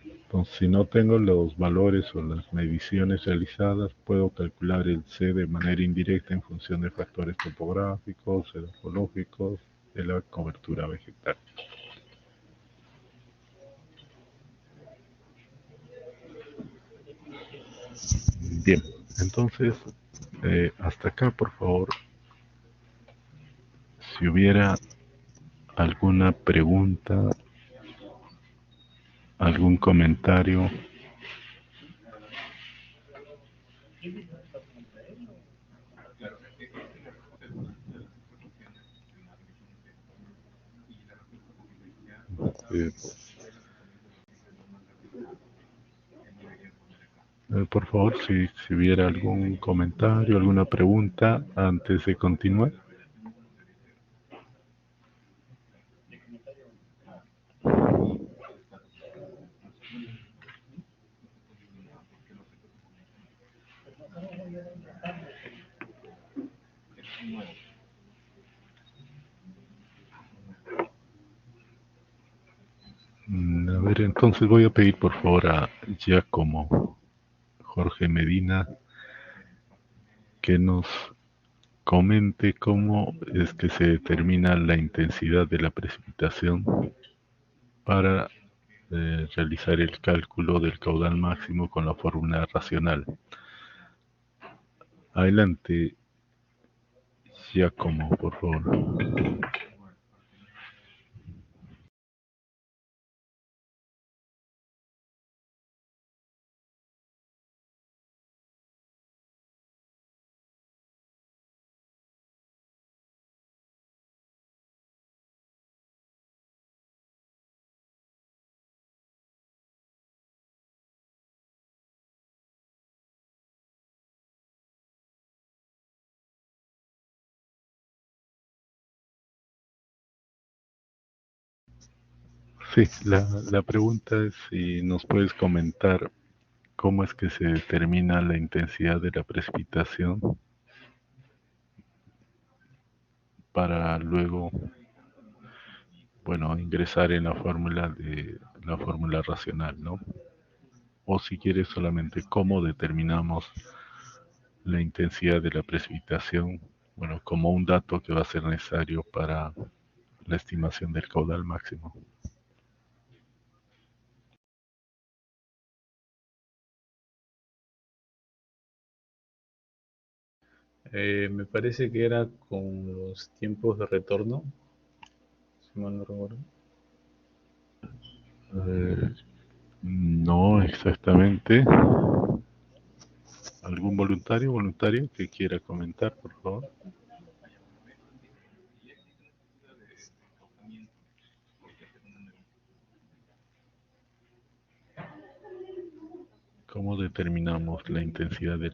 S2: Entonces, si no tengo los valores o las mediciones realizadas, puedo calcular el C de manera indirecta en función de factores topográficos, ecológicos, de la cobertura vegetal. Bien, entonces, hasta acá, por favor, si hubiera alguna pregunta, algún comentario. Eh, por favor, si hubiera algún comentario, alguna pregunta antes de continuar. A ver, entonces voy a pedir por favor a Giacomo Jorge Medina que nos comente cómo es que se determina la intensidad de la precipitación para realizar el cálculo del caudal máximo con la fórmula racional. Adelante, Giacomo, por favor. Sí, la pregunta es si nos puedes comentar cómo es que se determina la intensidad de la precipitación para luego, bueno, ingresar en la fórmula racional, ¿no? O si quieres solamente cómo determinamos la intensidad de la precipitación, bueno, como un dato que va a ser necesario para la estimación del caudal máximo.
S7: Me parece que era con los tiempos de retorno, si mal no recuerdo.
S2: No exactamente. ¿Algún voluntario que quiera comentar, por favor? ¿Cómo determinamos la intensidad de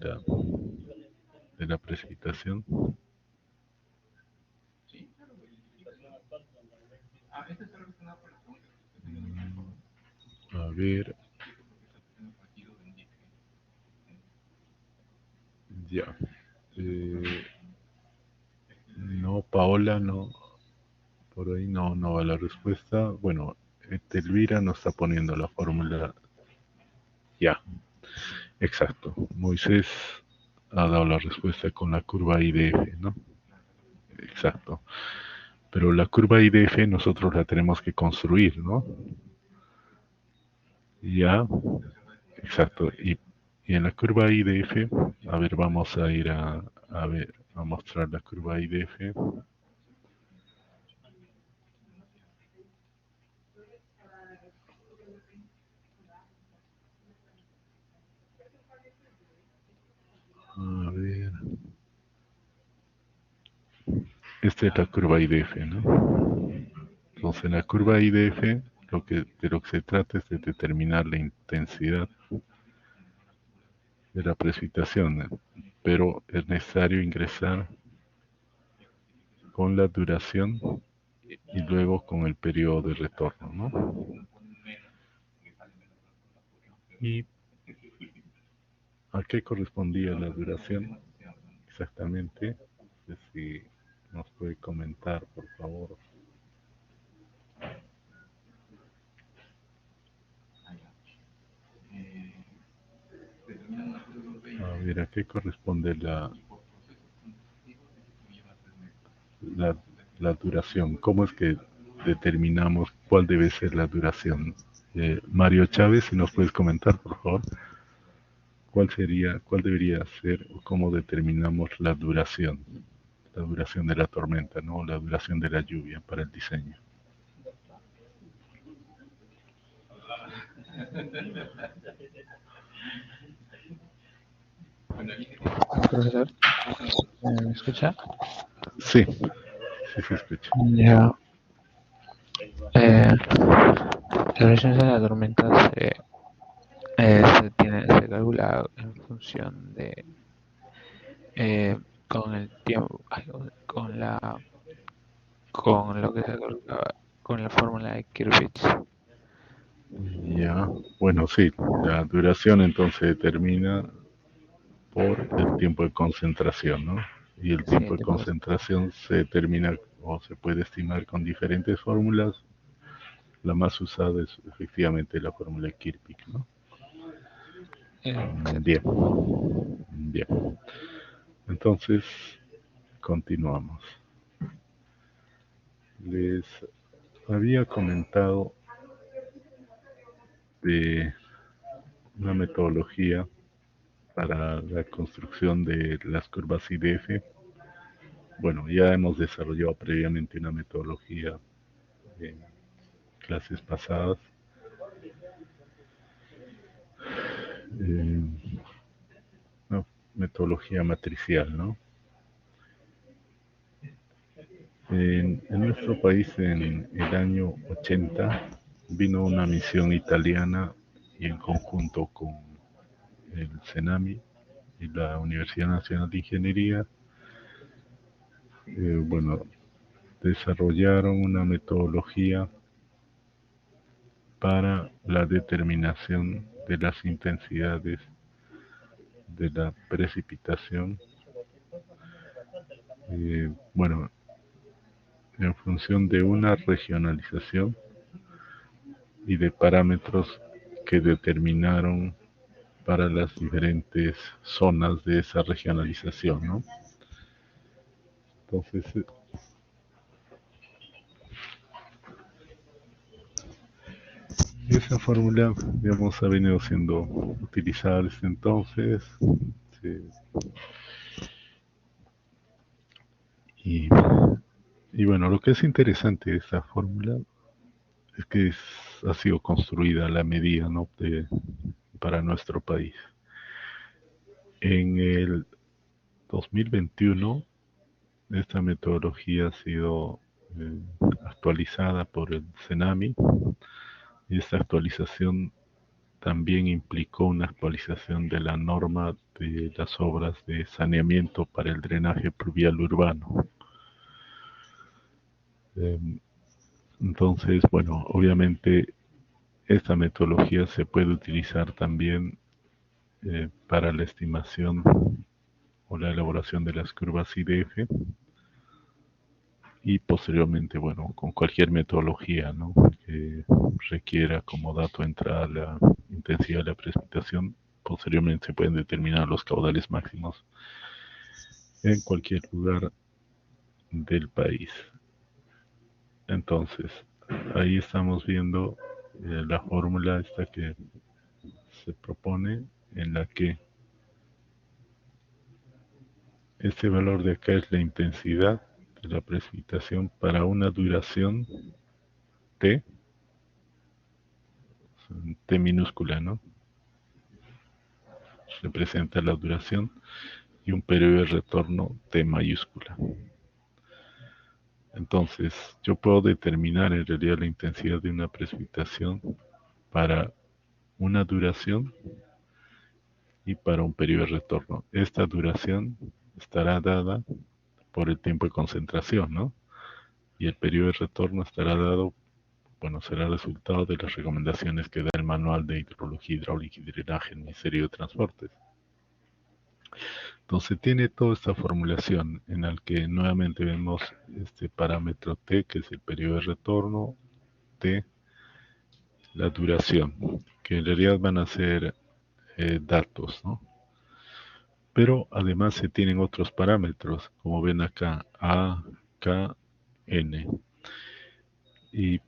S2: la precipitación? A ver, ya. No, Paola, no. Por ahí no va la respuesta. Bueno, Elvira nos está poniendo la fórmula. Ya, exacto. Moisés ha dado la respuesta con la curva IDF, ¿no? Exacto. Pero la curva IDF nosotros la tenemos que construir, ¿no? Ya, exacto. Y en la curva IDF, a ver, vamos a ir a ver, a mostrar la curva IDF. A ver. Esta es la curva IDF, ¿no? Entonces, en la curva IDF, de lo que se trata es de determinar la intensidad de la precipitación, pero es necesario ingresar con la duración y luego con el periodo de retorno, ¿no? ¿Y a qué correspondía la duración exactamente? Si nos puede comentar, por favor. A ver, ¿a qué corresponde la, la duración? ¿Cómo es que determinamos cuál debe ser la duración? Mario Chávez, si nos puedes comentar, por favor, cuál debería ser o cómo determinamos la duración de la tormenta, ¿no? La duración de la lluvia para el diseño.
S8: Profesor, ¿me escucha?
S2: Sí, sí se escucha.
S8: Ya. La duración de la tormenta se calcula en función de con el tiempo, con lo que se calcula con la fórmula de Kirchhoff.
S2: Ya, bueno, sí, la duración entonces se determina por el tiempo de concentración, ¿no? Y el tiempo de concentración se determina o se puede estimar con diferentes fórmulas. La más usada es efectivamente la fórmula de Kirchhoff, ¿no? Bien, bien. Entonces, continuamos. Les había comentado de una metodología para la construcción de las curvas IDF. Bueno, ya hemos desarrollado previamente una metodología en clases pasadas. Una metodología matricial, ¿no? En nuestro país, en el año 80, vino una misión italiana y en conjunto con el CENAMI y la Universidad Nacional de Ingeniería, bueno, desarrollaron una metodología para la determinación de las intensidades de la precipitación. Bueno, en función de una regionalización y de parámetros que determinaron para las diferentes zonas de esa regionalización, ¿no? Entonces, esa fórmula, digamos, ha venido siendo utilizada desde entonces. Sí. Y bueno, lo que es interesante de esta fórmula es que ha sido construida a la medida, ¿no? Para nuestro país. En el 2021, esta metodología ha sido actualizada por el CENAMI y esta actualización también implicó una actualización de la norma de las obras de saneamiento para el drenaje pluvial urbano. Entonces, bueno, obviamente esta metodología se puede utilizar también para la estimación o la elaboración de las curvas IDF y posteriormente, bueno, con cualquier metodología, ¿no?, que requiera como dato de entrada la intensidad de la precipitación. Posteriormente se pueden determinar los caudales máximos en cualquier lugar del país. Entonces, ahí estamos viendo la fórmula esta que se propone, en la que este valor de acá es la intensidad de la precipitación para una duración T, T minúscula, ¿no? Representa la duración, y un periodo de retorno T mayúscula. Entonces, yo puedo determinar en realidad la intensidad de una precipitación para una duración y para un periodo de retorno. Esta duración estará dada por el tiempo de concentración, ¿no? Y el periodo de retorno estará dado, bueno, será resultado de las recomendaciones que da el Manual de Hidrología, Hidráulica y Drenaje del Ministerio de Transportes. Entonces tiene toda esta formulación en la que nuevamente vemos este parámetro t, que es el periodo de retorno, t, la duración, que en realidad van a ser datos, ¿no? Pero además se tienen otros parámetros, como ven acá, a, k, n. Y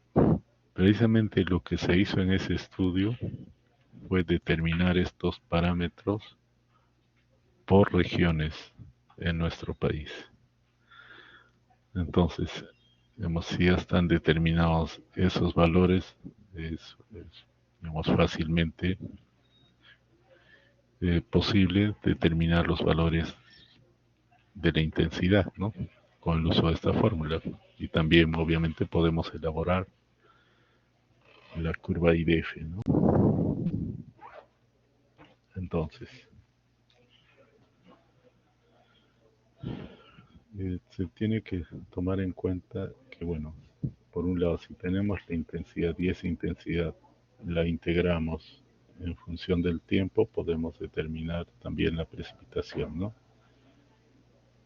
S2: precisamente lo que se hizo en ese estudio fue determinar estos parámetros por regiones en nuestro país. Entonces, digamos, si ya están determinados esos valores, digamos, fácilmente posible determinar los valores de la intensidad, ¿no? Con el uso de esta fórmula. Y también, obviamente, podemos elaborar la curva IDF, ¿no? Entonces, se tiene que tomar en cuenta que, bueno, por un lado, si tenemos la intensidad y esa intensidad la integramos en función del tiempo, podemos determinar también la precipitación, ¿no?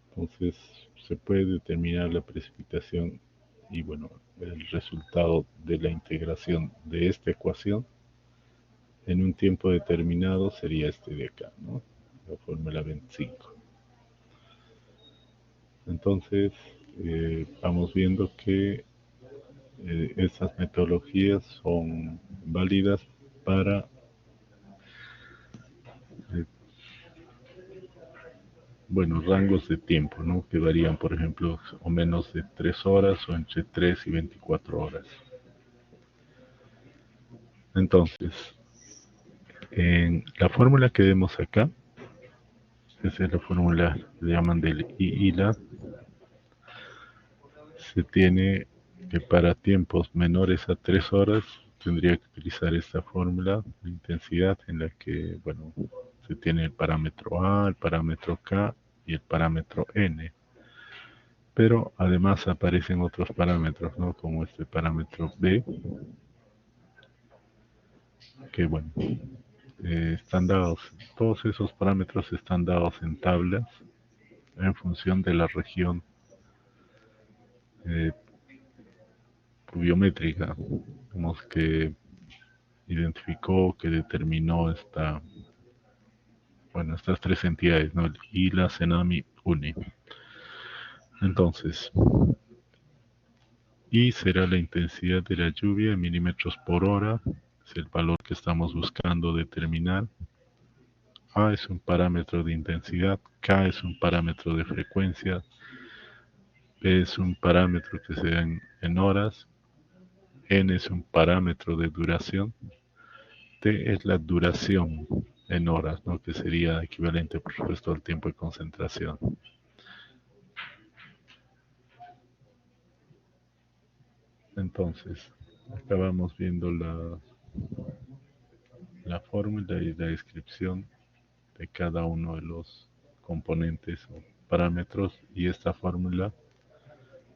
S2: Entonces, se puede determinar la precipitación y, bueno, el resultado de la integración de esta ecuación en un tiempo determinado sería este de acá, ¿no? La fórmula 25. Entonces, vamos viendo que estas metodologías son válidas para eh, bueno, rangos de tiempo, ¿no? Que varían, por ejemplo, o menos de 3 horas o entre 3 y 24 horas. Entonces, en la fórmula que vemos acá, esa es la fórmula, le llaman del IILA, se tiene que para tiempos menores a 3 horas tendría que utilizar esta fórmula de intensidad en la que, bueno, se tiene el parámetro A, el parámetro K y el parámetro N. Pero además aparecen otros parámetros, ¿no? Como este parámetro B, que bueno, están dados, todos esos parámetros están dados en tablas en función de la región eh, pluviométrica, digamos, que identificó, que determinó estas tres entidades, ¿no? El ILA, CENAMI, UNI. Entonces, I será la intensidad de la lluvia en milímetros por hora, es el valor que estamos buscando determinar. A es un parámetro de intensidad, K es un parámetro de frecuencia, P es un parámetro que se da en horas, N es un parámetro de duración, T es la duración en horas, ¿no? Que sería equivalente, por supuesto, al tiempo de concentración. Entonces, acá vamos viendo la fórmula y la descripción de cada uno de los componentes o parámetros, y esta fórmula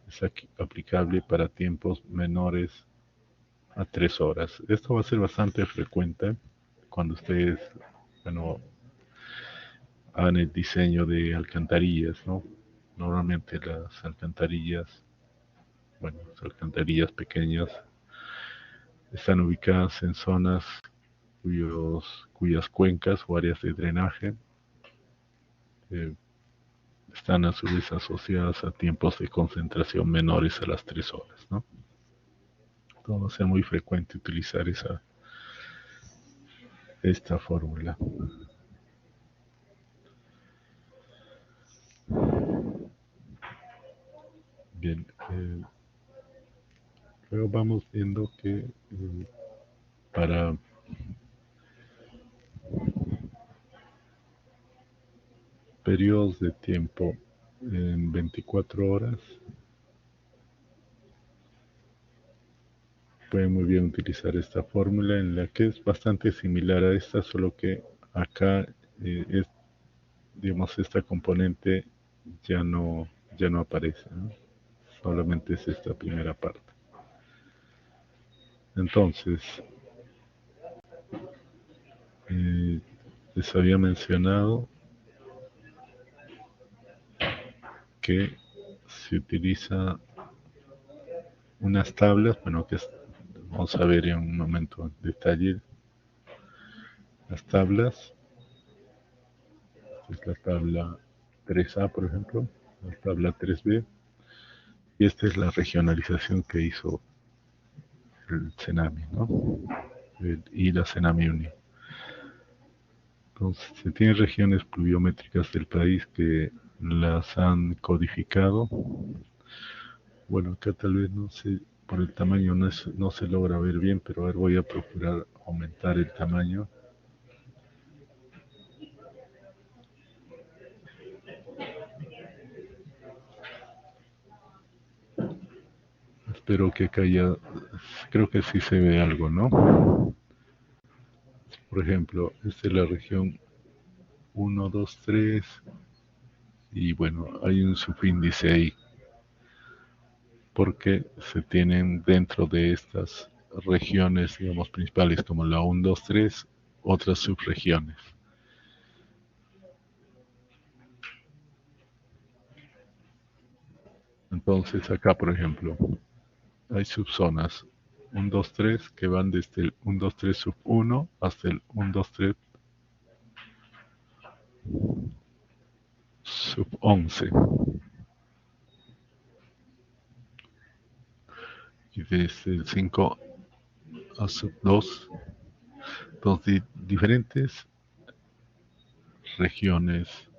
S2: es aplicable para tiempos menores a 3 horas. Esto va a ser bastante frecuente cuando ustedes, bueno, hagan el diseño de alcantarillas, ¿no? Normalmente las alcantarillas, bueno, las alcantarillas pequeñas están ubicadas en zonas cuyas cuencas o áreas de drenaje eh, están a su vez asociadas a tiempos de concentración menores a las 3 horas, ¿no? Entonces va a ser muy frecuente utilizar esta fórmula. Bien, luego vamos viendo que para periodos de tiempo en 24 horas pueden muy bien utilizar esta fórmula, en la que es bastante similar a esta, solo que acá digamos, esta componente ya no aparece, ¿no? Solamente es esta primera parte. Entonces, les había mencionado que se utiliza unas tablas, bueno, vamos a ver en un momento en detalle las tablas. Esta es la tabla 3A, por ejemplo, la tabla 3B, y esta es la regionalización que hizo el CENAMI, ¿no? Y la CENAMI UNI. Entonces, se tienen regiones pluviométricas del país que las han codificado. Bueno, acá tal vez no sé, por el tamaño no se logra ver bien, pero a ver, voy a procurar aumentar el tamaño. Espero que acá ya, creo que sí se ve algo, ¿no? Por ejemplo, esta es la región 1, 2, 3, y bueno, hay un subíndice ahí, porque se tienen dentro de estas regiones, digamos, principales, como la 1, 2, 3, otras subregiones. Entonces acá, por ejemplo, hay subzonas 1, 2, 3 que van desde el 1, 2, 3 sub 1 hasta el 1, 2, 3 sub 11. Y desde el 5 a sub 2, entonces diferentes regiones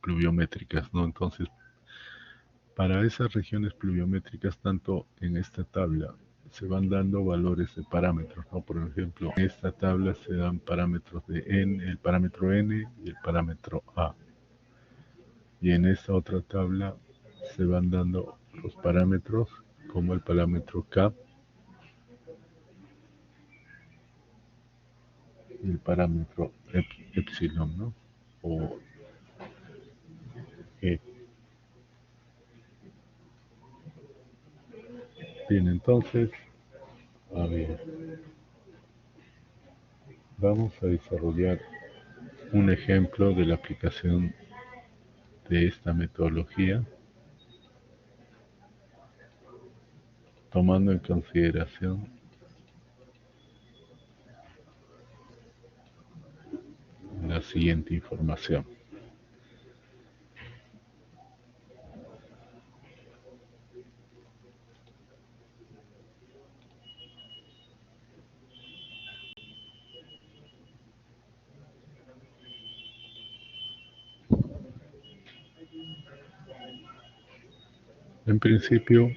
S2: pluviométricas, ¿no? Entonces, para esas regiones pluviométricas, tanto en esta tabla se van dando valores de parámetros, ¿no? Por ejemplo, en esta tabla se dan parámetros de n, el parámetro n y el parámetro a. Y en esta otra tabla se van dando los parámetros como el parámetro k y el parámetro epsilon, ¿no? O e. Bien, entonces, a ver, vamos a desarrollar un ejemplo de la aplicación de esta metodología, tomando en consideración la siguiente información. En principio,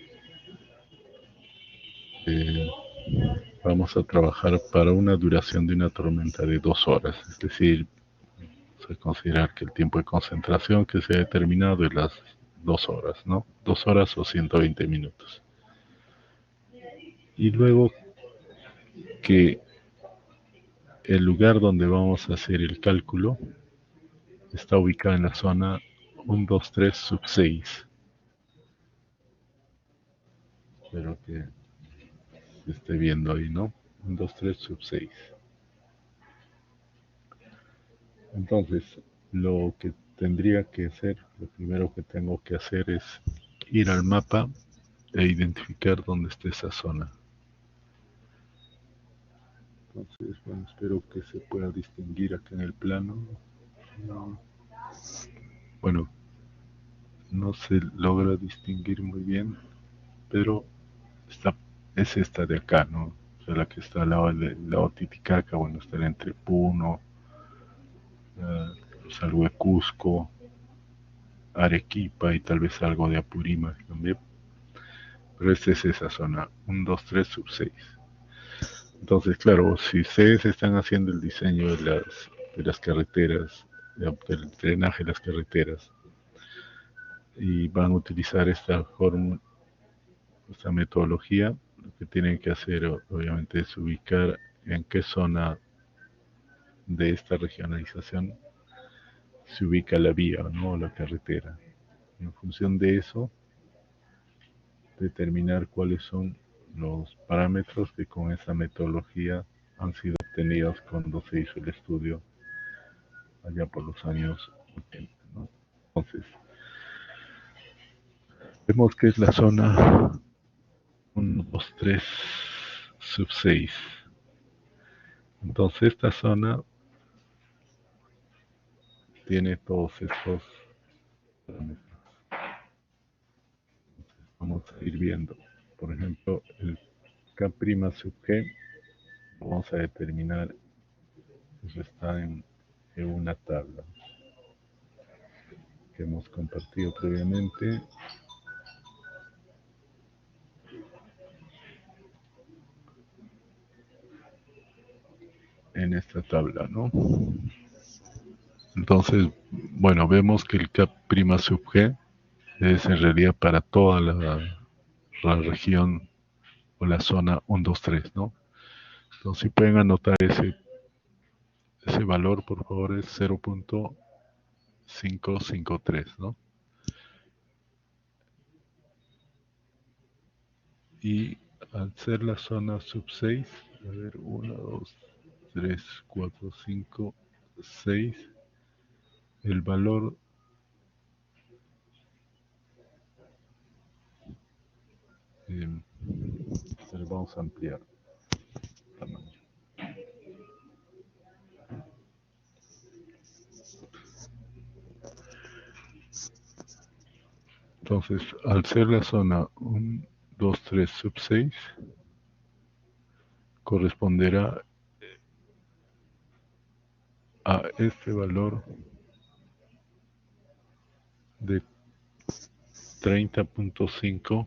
S2: vamos a trabajar para una duración de una tormenta de 2 horas, es decir, se considerar que el tiempo de concentración que se ha determinado es las 2 horas, ¿no? 2 horas o 120 minutos. Y luego que el lugar donde vamos a hacer el cálculo está ubicado en la zona 1, 2, 3 sub 6. Espero que se esté viendo ahí, ¿no? 1, 2, 3 sub 6. Entonces, lo que tendría que hacer, lo primero que tengo que hacer es ir al mapa e identificar dónde está esa zona. Entonces, bueno, espero que se pueda distinguir acá en el plano. Bueno, no se logra distinguir muy bien, pero es esta de acá, ¿no? O sea, la que está al lado Titicaca, bueno, estará entre Puno, algo de Cusco, Arequipa y tal vez algo de Apurímac también. Pero esta es esa zona, 1, 2, 3 sub 6. Entonces, claro, si ustedes están haciendo el diseño de las carreteras, del drenaje de las carreteras, y van a utilizar esta metodología, lo que tienen que hacer obviamente es ubicar en qué zona de esta regionalización se ubica la vía, ¿no? La carretera. Y en función de eso, determinar cuáles son los parámetros que con esa metodología han sido obtenidos cuando se hizo el estudio allá por los años 80, ¿no? Entonces, Vemos que es la zona 1, 2, 3, sub 6. Entonces esta zona tiene todos estos parámetros. Vamos a ir viendo. Por ejemplo, el K' sub G, vamos a determinar, eso está en una tabla que hemos compartido previamente. En esta tabla, ¿no? Entonces, bueno, vemos que el K' sub G es en realidad para toda la región o la zona 1, 2, 3, ¿no? Entonces, si pueden anotar ese valor, por favor, es 0.553, ¿no? Y al ser la zona sub 6, a ver, 1, 2, 3, 4, 5, 6, el valor lo vamos a ampliar tamaño. Entonces, al ser la zona 1, 2, 3, sub 6, corresponderá a este valor de 30.5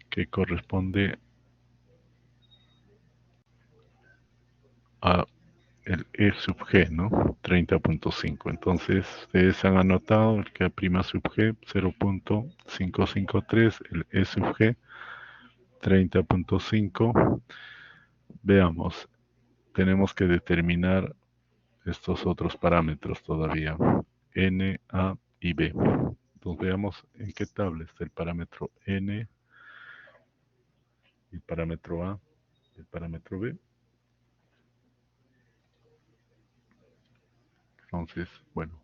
S2: que corresponde a el E sub G, ¿no? 30.5. Entonces, ustedes han anotado el K' sub G 0.553, el E sub G 30.5. Veamos, tenemos que determinar estos otros parámetros todavía, N, A y B. Entonces veamos en qué tabla está el parámetro N, el parámetro A, el parámetro B. Entonces, bueno,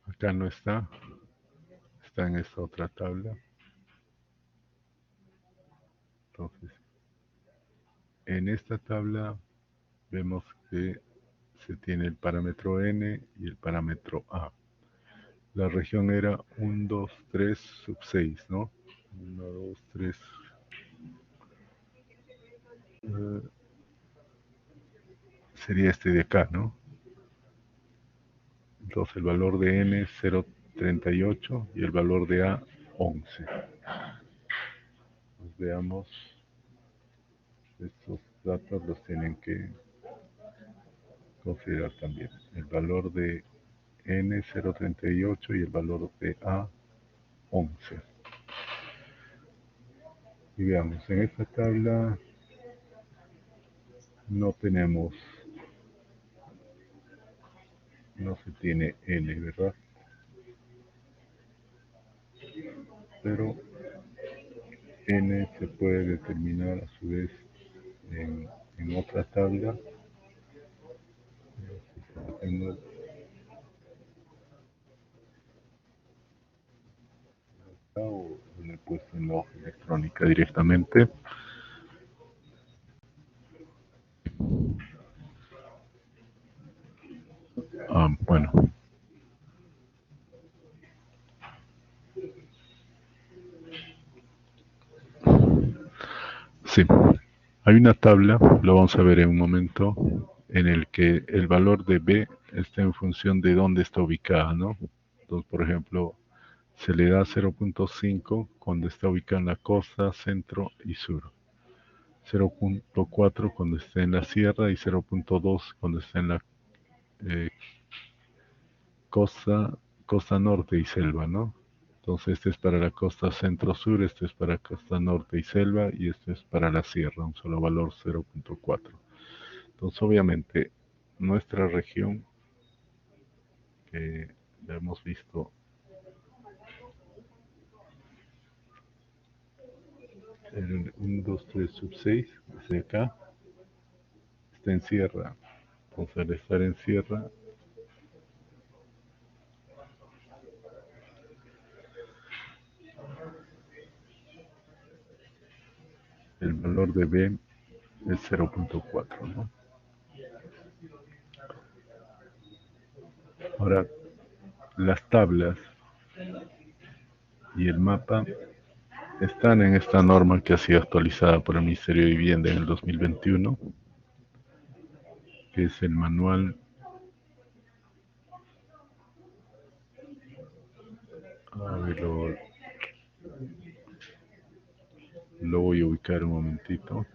S2: acá no está, está en esta otra tabla. Entonces, en esta tabla vemos que se tiene el parámetro N y el parámetro A. La región era 1, 2, 3, sub 6, ¿no? 1, 2, 3. Sería este de acá, ¿no? Entonces el valor de N es 0.38 y el valor de A 11. Pues veamos, estos datos los tienen que considerar también. El valor de N 0.38 y el valor de A 11. Y veamos, en esta tabla no tenemos, no se tiene N, ¿verdad? Pero N se puede determinar a su vez en otra tabla. Tengo o lo he puesto en la hoja electrónica directamente. Bueno. Sí, hay una tabla, lo vamos a ver en un momento, en el que el valor de B está en función de dónde está ubicada, ¿no? Entonces, por ejemplo, se le da 0.5 cuando está ubicada en la costa, centro y sur. 0.4 cuando está en la sierra y 0.2 cuando está en la costa norte y selva, ¿no? Entonces este es para la costa centro-sur, este es para costa norte y selva y este es para la sierra, un solo valor 0.4. Entonces obviamente nuestra región, que ya hemos visto, el 1, 2, 3, sub 6, desde acá, está en sierra. Entonces al estar en sierra, el valor de B es 0.4, ¿no? Ahora, las tablas y el mapa están en esta norma que ha sido actualizada por el Ministerio de Vivienda en el 2021, que es el manual. A ver, lo voy a ubicar un momentito.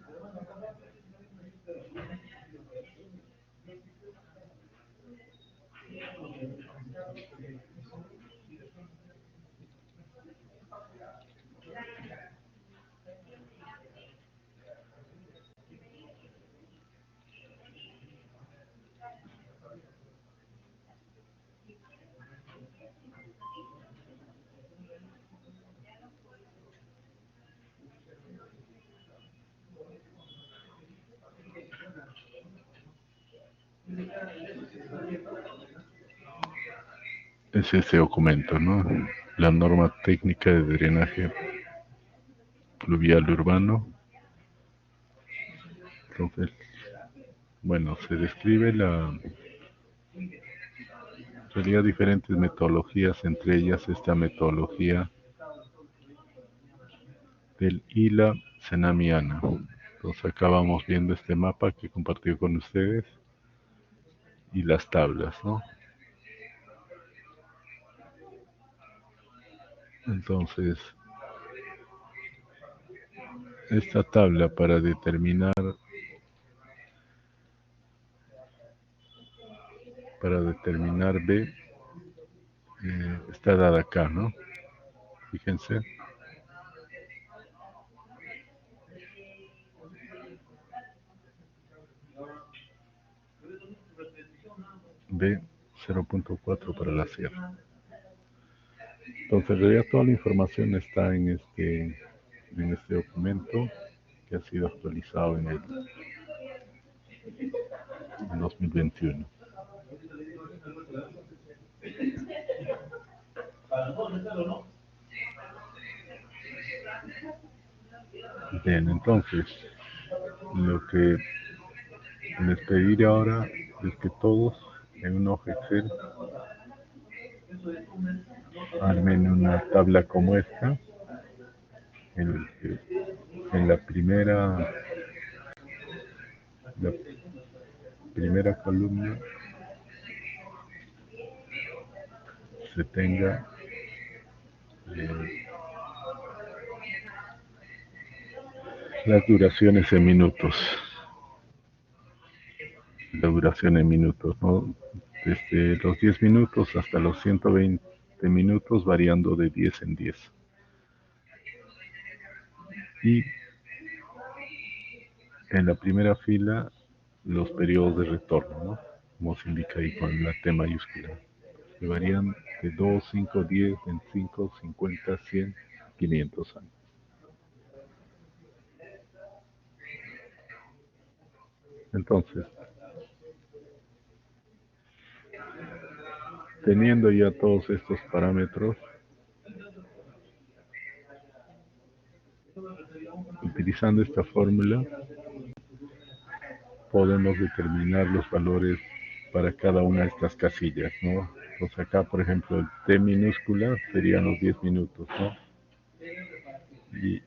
S2: Es este documento, ¿no? La norma técnica de drenaje pluvial urbano. Entonces, bueno, se describe en realidad diferentes metodologías, entre ellas esta metodología del ILA Senamiana. Entonces acá vamos viendo este mapa que compartí con ustedes y las tablas, ¿no? Entonces, esta tabla para determinar B está dada acá, ¿no? Fíjense. B 0.4 para la sierra. Entonces, en realidad toda la información está en este documento que ha sido actualizado en el 2021. Bien, entonces, lo que les pediré ahora es que todos en un hoja Excel armen una tabla como esta, en la primera columna se tenga las duraciones en minutos. La duración en minutos, ¿no? Desde los 10 minutos hasta los 120 minutos, variando de 10 en 10. Y en la primera fila, los periodos de retorno, ¿no? Como se indica ahí con la T mayúscula, que varían de 2, 5, 10, 25, 50, 100, 500 años. Entonces, teniendo ya todos estos parámetros, utilizando esta fórmula, podemos determinar los valores para cada una de estas casillas, ¿no? Entonces acá, por ejemplo, el T minúscula serían los 10 minutos, ¿no? Y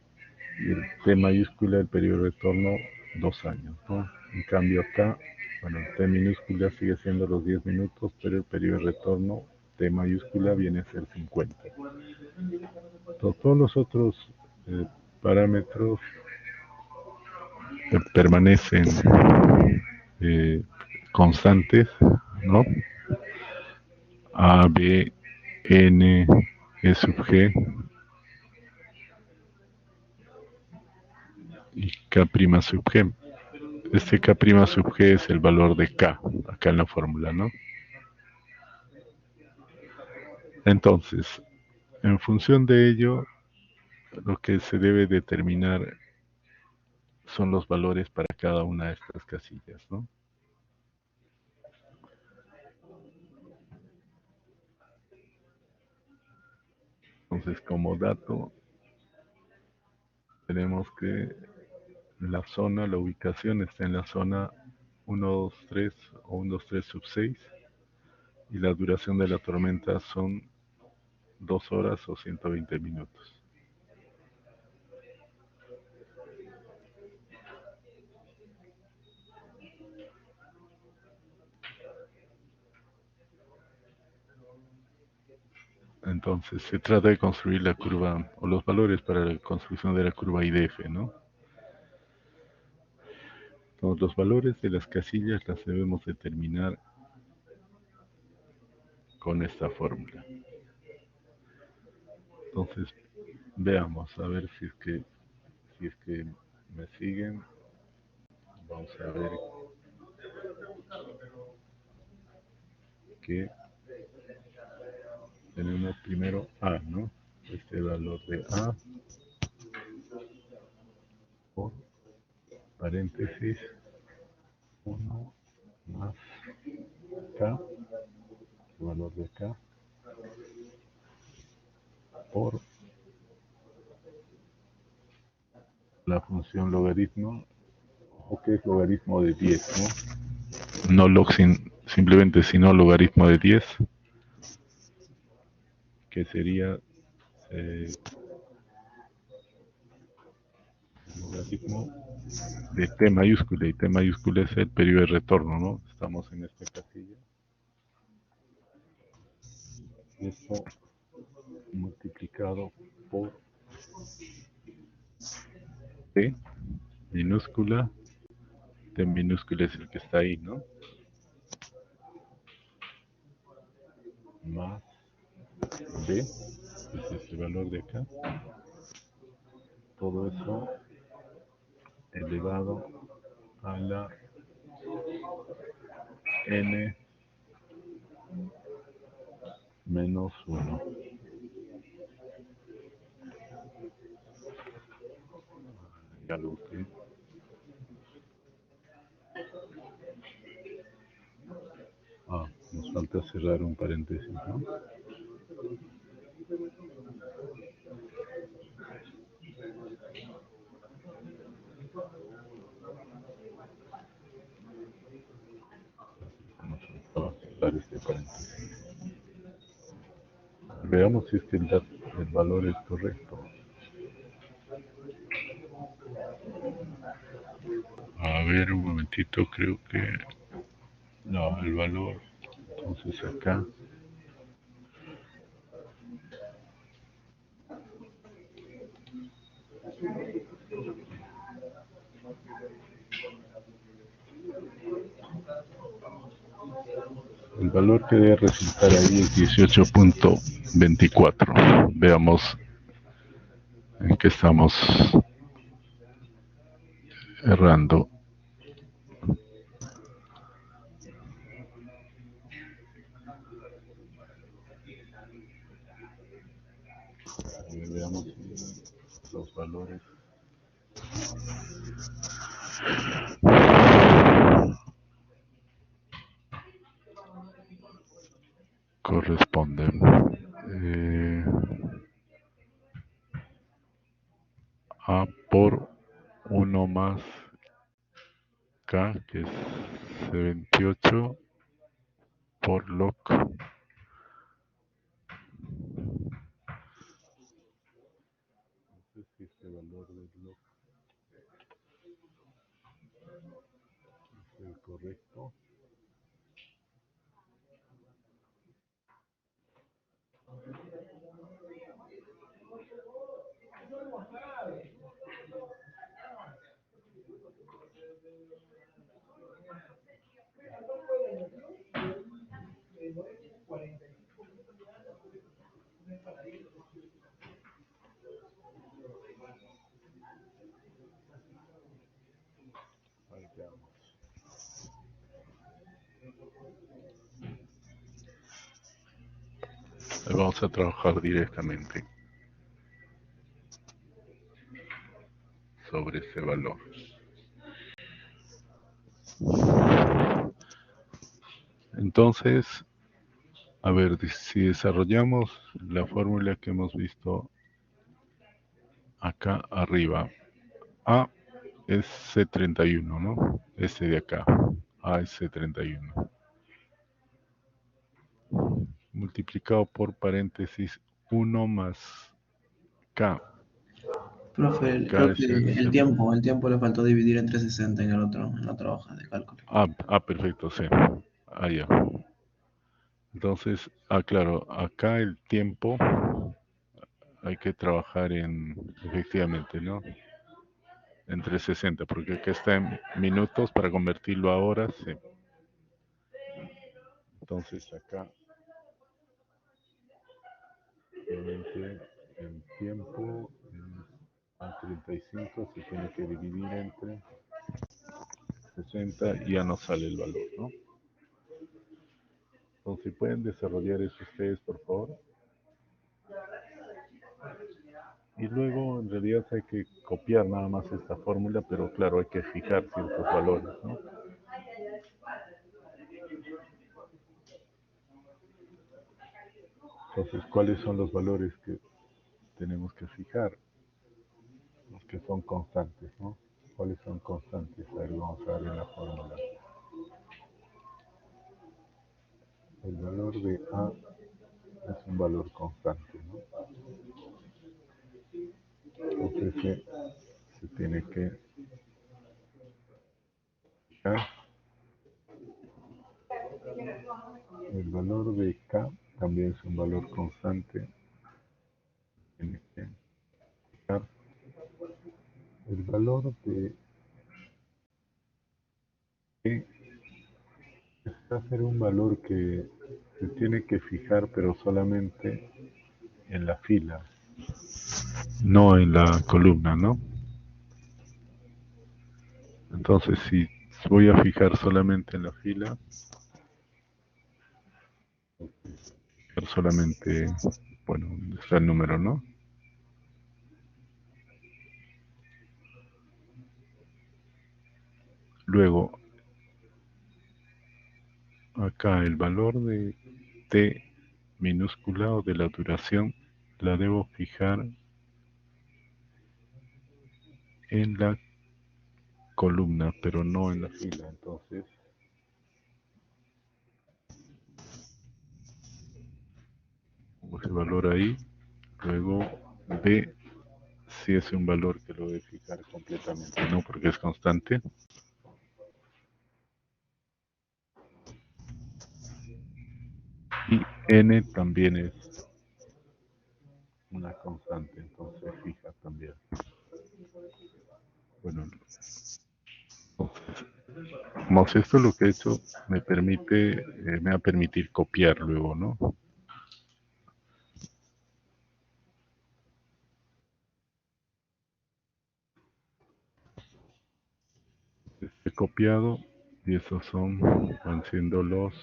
S2: el T mayúscula, el periodo de retorno, 2 años, ¿no? En cambio acá, bueno, el T minúscula sigue siendo los 10 minutos, pero el periodo de retorno, T mayúscula, viene a ser 50. Entonces, todos los otros parámetros permanecen constantes, ¿no? A, B, N, E sub G y K' sub G. Este K' sub G es el valor de K, acá en la fórmula, ¿no? Entonces, en función de ello, lo que se debe determinar son los valores para cada una de estas casillas, ¿no? Entonces, como dato, tenemos que la zona, la ubicación está en la zona 123 o 123 sub 6 y la duración de la tormenta son 2 horas o 120 minutos. Entonces se trata de construir la curva o los valores para la construcción de la curva IDF, ¿no? Entonces, los valores de las casillas las debemos determinar con esta fórmula. Entonces veamos a ver si es que me siguen. Vamos a ver que tenemos primero A, ¿no? Este valor de A por paréntesis 1 más K, el valor de K, por la función logaritmo, o que es logaritmo de 10, ¿no? No log simplemente, sino logaritmo de 10, que sería logaritmo de T mayúscula, y T mayúscula es el periodo de retorno, ¿no? Estamos en esta casilla. Esto multiplicado por T minúscula, T minúscula es el que está ahí, ¿no? Más B, es este valor de acá. Todo eso elevado a la n menos 1. Ya lo busqué. Nos falta cerrar un paréntesis, ¿no? Vamos a cerrar este paréntesis. Veamos si es que el valor es correcto. A ver, un momentito, creo que... No, el valor. Entonces acá... El valor que debe resultar ahí es 18.24. Veamos en qué estamos errando. Veamos los valores. Corresponden A por 1 más K, que es 28 por log. No sé si este valor del log es el correcto. Ahí quedamos. Ahí vamos a trabajar directamente sobre ese valor. Entonces, a ver, si desarrollamos la fórmula que hemos visto acá arriba, A es C31, ¿no? Este de acá. A es C31. Multiplicado por paréntesis 1 más K.
S9: Profe,
S2: K
S9: creo
S2: es
S9: que el tiempo le faltó dividir entre 60 en en la otra hoja de cálculo.
S2: perfecto, sí. Ya. Entonces, claro, acá el tiempo hay que trabajar efectivamente, ¿no? Entre 60, porque acá está en minutos para convertirlo a horas, sí. Entonces acá, obviamente, el tiempo a 35 se tiene que dividir entre 60 y ya no sale el valor, ¿no? Entonces, ¿pueden desarrollar eso ustedes, por favor? Y luego, en realidad, hay que copiar nada más esta fórmula, pero claro, hay que fijar ciertos valores, ¿no? Entonces, ¿cuáles son los valores que tenemos que fijar? Los que son constantes, ¿no? ¿Cuáles son constantes? A ver, vamos a darle la fórmula. El valor de A es un valor constante, ¿no? Entonces se tiene que fijar. El valor de K también es un valor constante. Tiene que fijar. El valor de E va a ser un valor que se tiene que fijar, pero solamente en la fila, no en la columna, ¿no? Entonces, si voy a fijar solamente en la fila, fijar solamente, bueno, está el número, ¿no? Luego, acá el valor de T minúscula o de la duración la debo fijar en la columna, pero no en la fila. Entonces, pongo ese valor ahí. Luego, B si es un valor que lo debe fijar completamente, ¿no? Porque es constante. Y N también es una constante, entonces fija también. Bueno, entonces, como si esto lo que he hecho me va a permitir copiar luego, ¿no? He copiado y esos van siendo los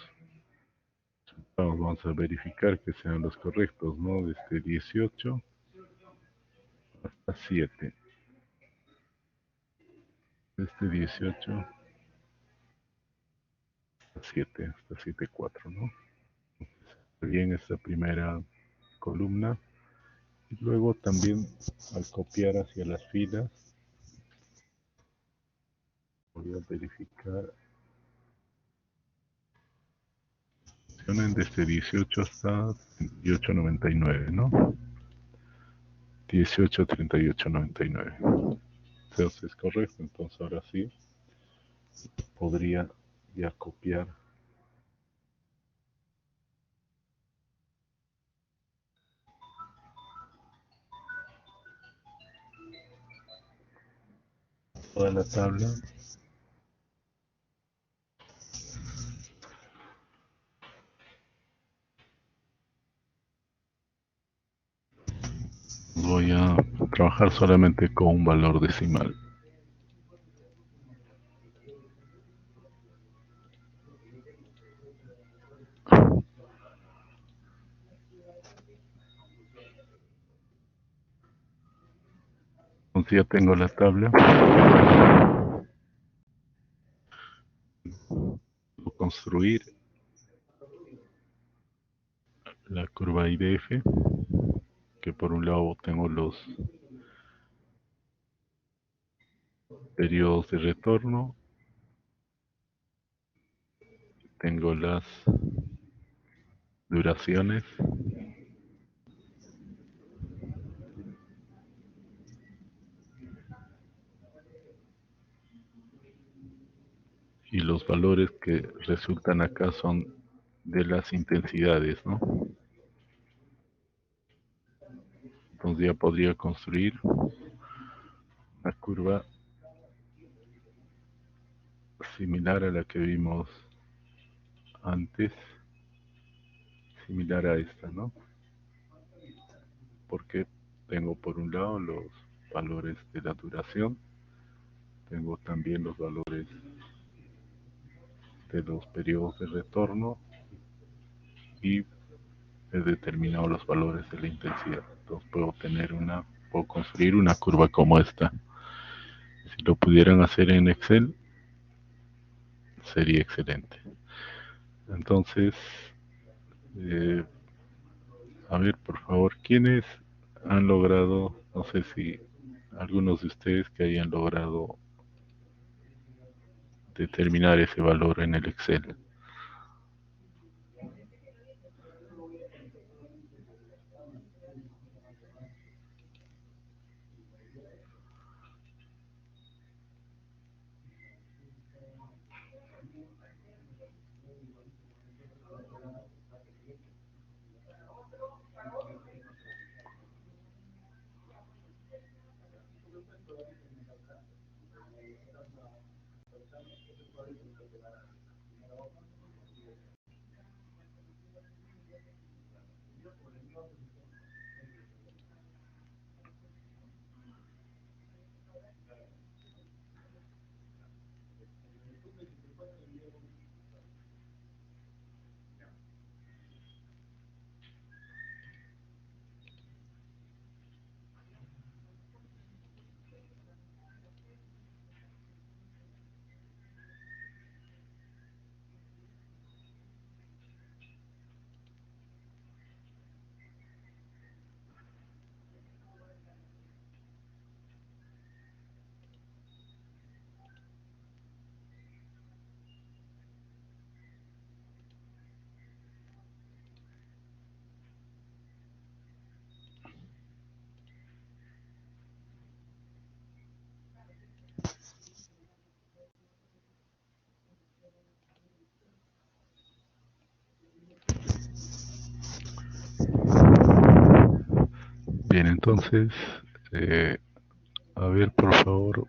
S2: resultados. Vamos a verificar que sean los correctos, ¿no? Desde 18 hasta 7. Desde 18 hasta 7, hasta 7,4, ¿no? Bien esta primera columna. Y luego también al copiar hacia las filas, voy a verificar. Funcionan desde 18 hasta 38,99, ¿no? 18, 38,99. Entonces es correcto, entonces ahora sí podría ya copiar toda la tabla. Voy a trabajar solamente con un valor decimal. Entonces ya tengo la tabla. Voy a construir la curva IDF, que por un lado tengo periodos de retorno, tengo las duraciones y los valores que resultan acá son de las intensidades, ¿no? Entonces ya podría construir una curva similar a la que vimos antes, similar a esta, ¿no? Porque tengo por un lado los valores de la duración, tengo también los valores de los periodos de retorno y he determinado los valores de la intensidad. Entonces puedo construir una curva como esta. Si lo pudieran hacer en Excel, sería excelente. Entonces, eh, a ver, por favor, ¿quiénes han logrado, no sé si algunos de ustedes que hayan logrado determinar ese valor en el Excel? Bien, entonces, a ver, por favor,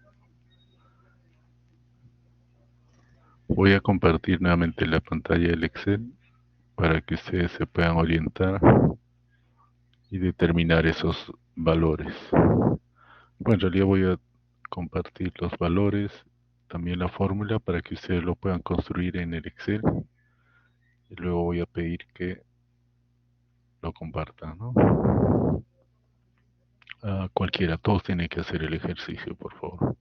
S2: voy a compartir nuevamente la pantalla del Excel para que ustedes se puedan orientar y determinar esos valores. Bueno, en realidad voy a compartir los valores, también la fórmula para que ustedes lo puedan construir en el Excel y luego voy a pedir que lo compartan, ¿no? Cualquiera, todos tienen que hacer el ejercicio, por favor.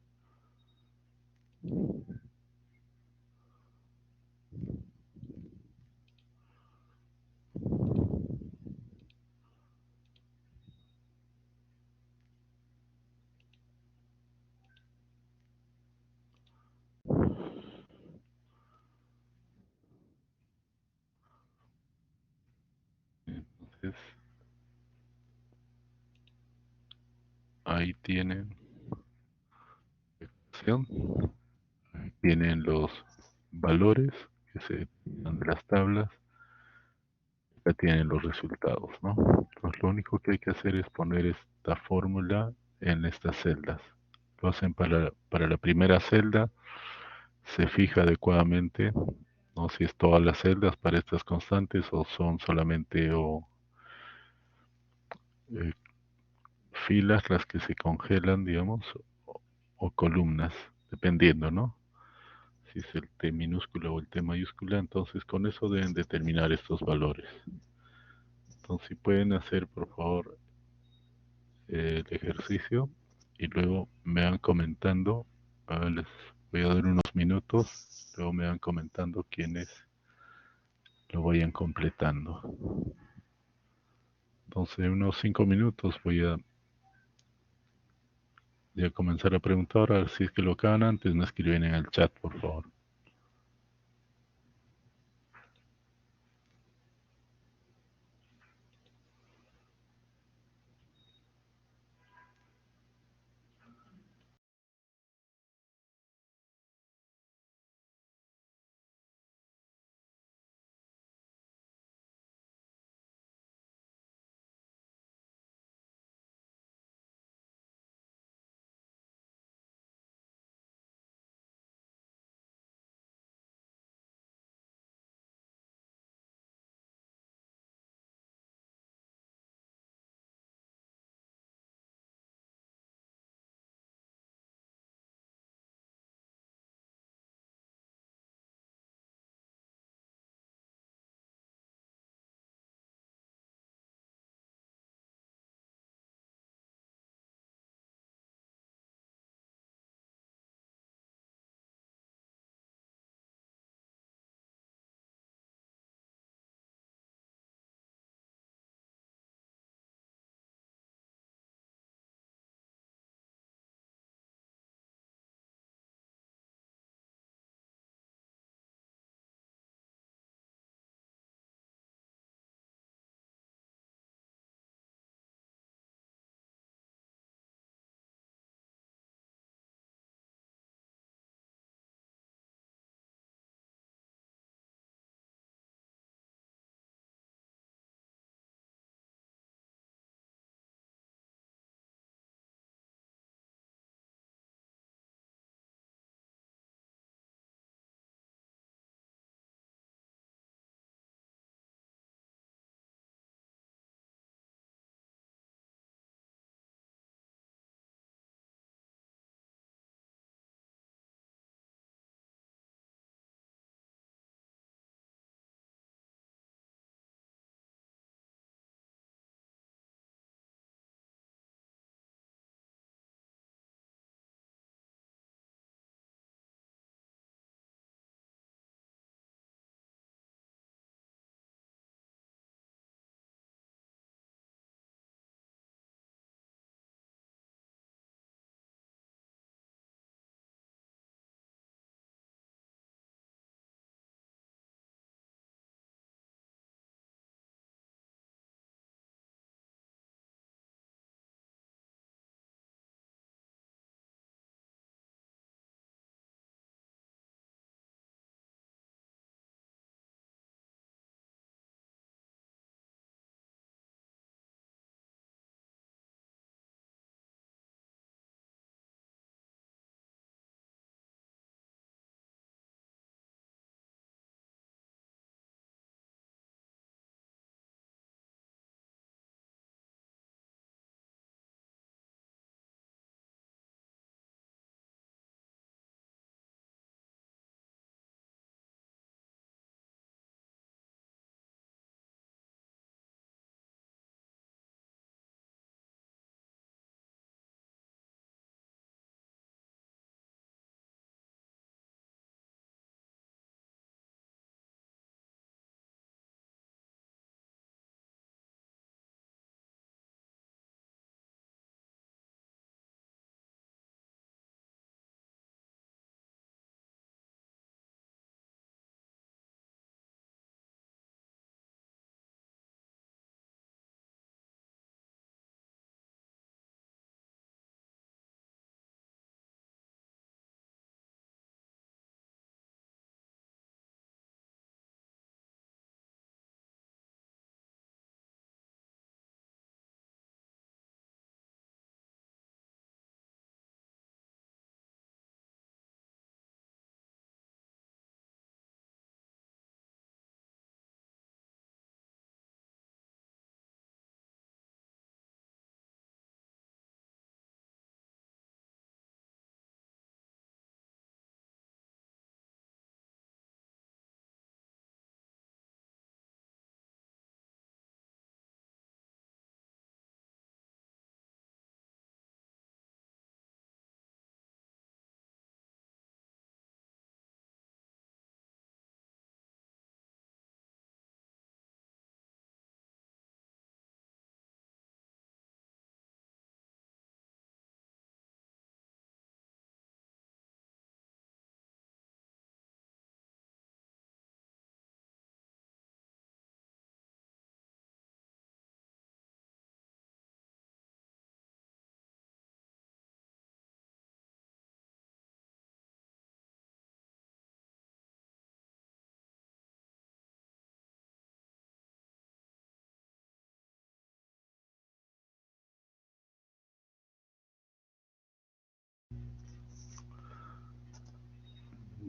S2: Entonces, ahí tienen la ecuación, ahí tienen los valores que se dan de las tablas, acá tienen los resultados, ¿no? Entonces lo único que hay que hacer es poner esta fórmula en estas celdas. Lo hacen para la primera celda, se fija adecuadamente, ¿no? Si es todas las celdas para estas constantes o son solamente eh, filas las que se congelan, digamos, o columnas, dependiendo, ¿no? Si es el T minúscula o el T mayúscula, entonces con eso deben determinar estos valores. Entonces, si pueden hacer, por favor, el ejercicio y luego me van comentando, les voy a dar unos minutos, luego me van comentando quiénes lo vayan completando. Entonces, en unos 5 minutos voy a de comenzar a preguntar, si es que lo acaban antes, me escriben en el chat, por favor.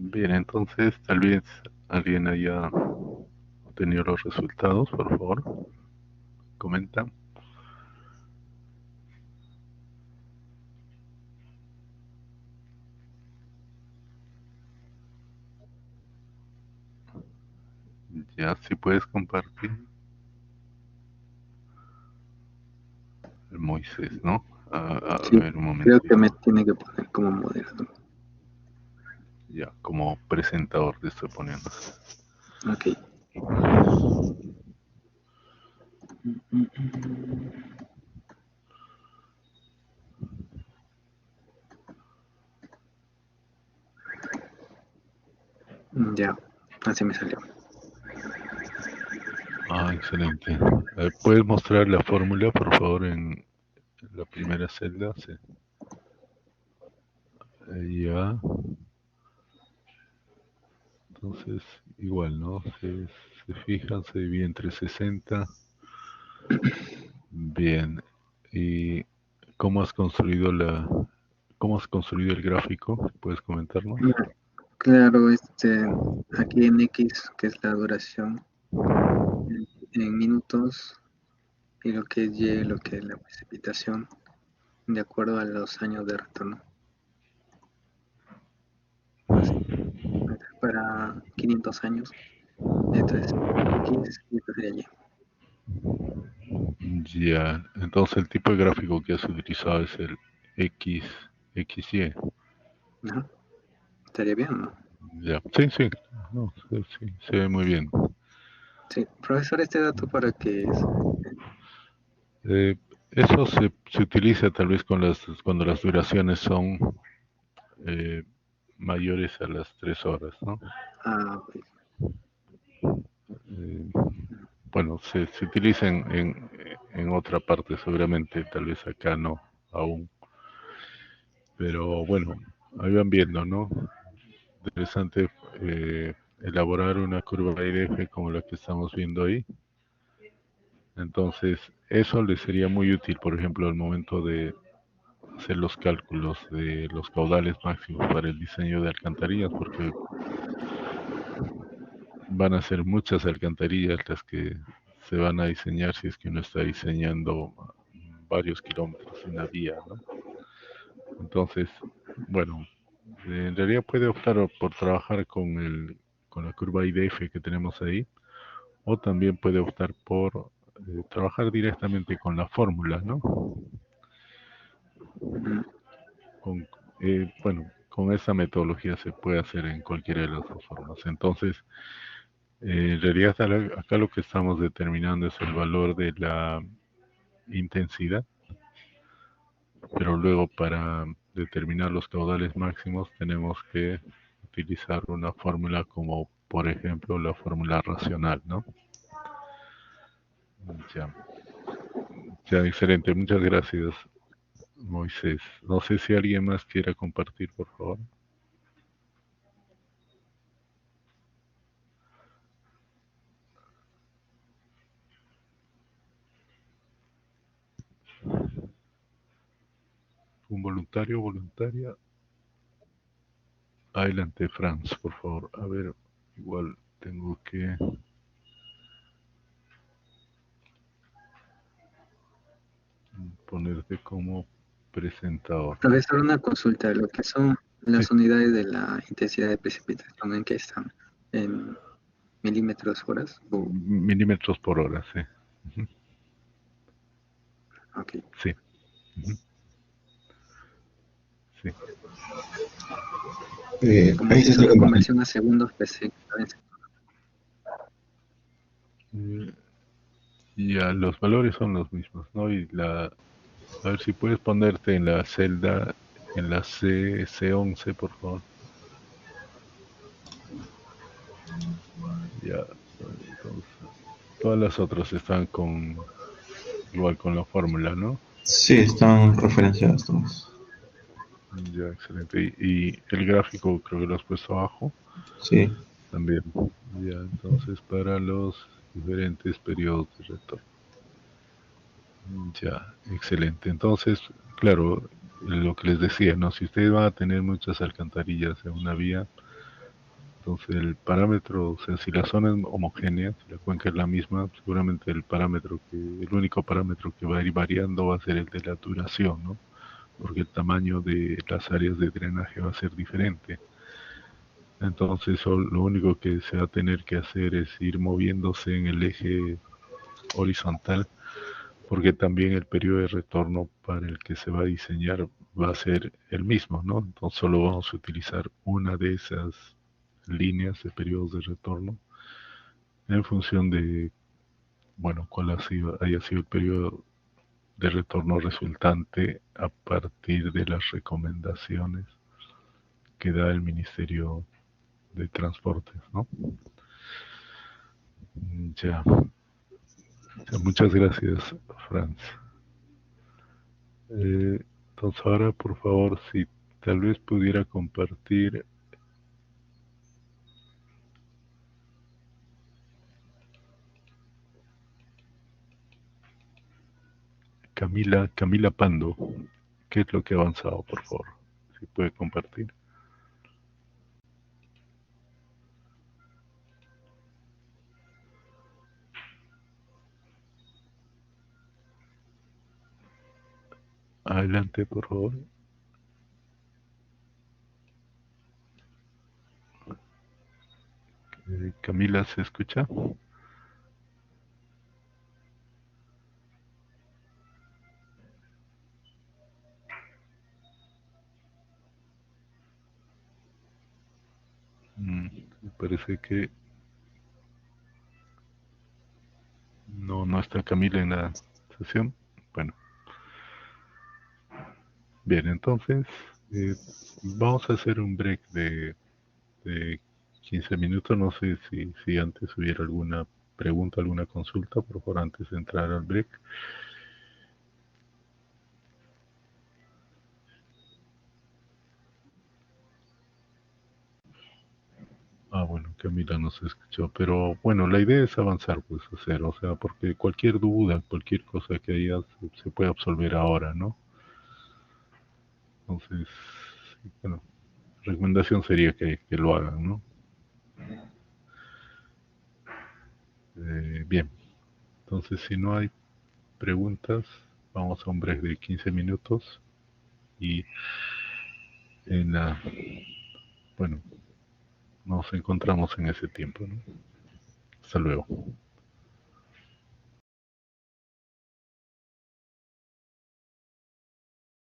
S2: Bien, entonces tal vez alguien haya obtenido los resultados, por favor. Comenta. Ya, si puedes compartir. El Moisés, ¿no? A
S10: Sí,
S2: ver, un
S10: creo que
S2: momentito.
S10: me tiene que poner como moderador.
S2: Ya, como presentador te estoy poniendo.
S10: Ok. Ya, así me salió.
S2: Ah, excelente. ¿Puedes mostrar la fórmula, por favor, en la primera celda? Sí. Ya. Entonces, igual, ¿no? Se fijan, se divide entre 60. Bien. ¿Y cómo has construido el gráfico? ¿Puedes comentarnos?
S10: Claro, aquí en X, que es la duración en minutos, y lo que es Y, lo que es la precipitación, de acuerdo a los años de retorno. Así, para 500 años, esto es X y esto sería Y.
S2: Ya. Entonces, el tipo de gráfico que has utilizado es el XY.
S10: Ajá. ¿Estaría bien o no?
S2: Ya. Sí, sí. No, sí, sí, se ve muy bien.
S10: Sí, profesor, este dato para qué es.
S2: Eh, Eso se utiliza tal vez cuando las duraciones son mayores a las 3 horas, ¿no?
S10: Ah, ok.
S2: Eh, bueno, se utiliza en otra parte seguramente, tal vez acá no aún. Pero bueno, ahí van viendo, ¿no? Interesante elaborar una curva IDF como la que estamos viendo ahí. Entonces, eso le sería muy útil, por ejemplo, al momento de hacer los cálculos de los caudales máximos para el diseño de alcantarillas, porque van a ser muchas alcantarillas las que se van a diseñar si es que uno está diseñando varios kilómetros en una vía, ¿no? Entonces, bueno, en realidad puede optar por trabajar con la curva IDF que tenemos ahí, o también puede optar por trabajar directamente con la fórmula, ¿no? Bueno, con esa metodología se puede hacer en cualquiera de las dos formas. Entonces, en realidad acá lo que estamos determinando es el valor de la intensidad, pero luego para determinar los caudales máximos tenemos que utilizar una fórmula como por ejemplo la fórmula racional, ¿no? Ya, ya, excelente, muchas gracias, Moisés. No sé si alguien más quiera compartir, por favor. Un voluntario, voluntaria. Adelante, Franz, por favor. A ver, igual tengo que... ponerte como presentador.
S10: Profesor, una consulta. Lo que son
S2: Sí,
S10: las unidades de la intensidad de precipitación, ¿en qué están? ¿En milímetros horas?
S2: milímetros por hora, sí. Ujú.
S10: Ok.
S2: Sí. Ujú. Sí.
S10: Como
S6: Ahí
S10: si
S6: se
S10: son
S6: está
S10: la
S6: compartiendo.
S10: conversión a segundos PC.
S2: Ya, los valores son los mismos, ¿no? A ver si puedes ponerte en la celda, en la C11, por favor. Ya, entonces, todas las otras están igual con la fórmula, ¿no?
S6: Sí, están referenciadas todas.
S2: Ya, excelente. Y el gráfico creo que lo has puesto abajo
S6: Sí.
S2: también. Ya, entonces para los diferentes periodos de retorno. Ya, excelente. Entonces, claro, lo que les decía, ¿no? Si ustedes van a tener muchas alcantarillas en una vía, Entonces el parámetro, o sea, si la zona es homogénea, si la cuenca es la misma, seguramente el único parámetro que va a ir variando va a ser el de la duración, ¿no? Porque el tamaño de las áreas de drenaje va a ser diferente. Entonces lo único que se va a tener que hacer es ir moviéndose en el eje horizontal, porque también el periodo de retorno para el que se va a diseñar va a ser el mismo, ¿no? Entonces solo vamos a utilizar una de esas líneas de periodos de retorno en función de, bueno, cuál haya sido el periodo de retorno resultante a partir de las recomendaciones que da el Ministerio de Transportes, ¿no? Ya. Muchas gracias, Franz. Entonces ahora, por favor, si tal vez pudiera compartir Camila Pando, ¿qué es lo que ha avanzado, por favor? Si puede compartir. Adelante, por favor. Camila, ¿se escucha? Me parece que no está Camila en la sesión. Bueno, bien, entonces vamos a hacer un break de 15 minutos. No sé si antes hubiera alguna pregunta, alguna consulta, por favor, antes de entrar al break. Bueno, Camila no se escuchó, pero bueno, la idea es avanzar, pues, hacer, o sea, porque cualquier duda, cualquier cosa que haya, se puede absolver ahora, ¿no? Entonces, bueno, recomendación sería que lo hagan, ¿no? Bien, entonces si no hay preguntas, vamos a un break de 15 minutos y bueno, nos encontramos en ese tiempo, ¿no? Hasta luego.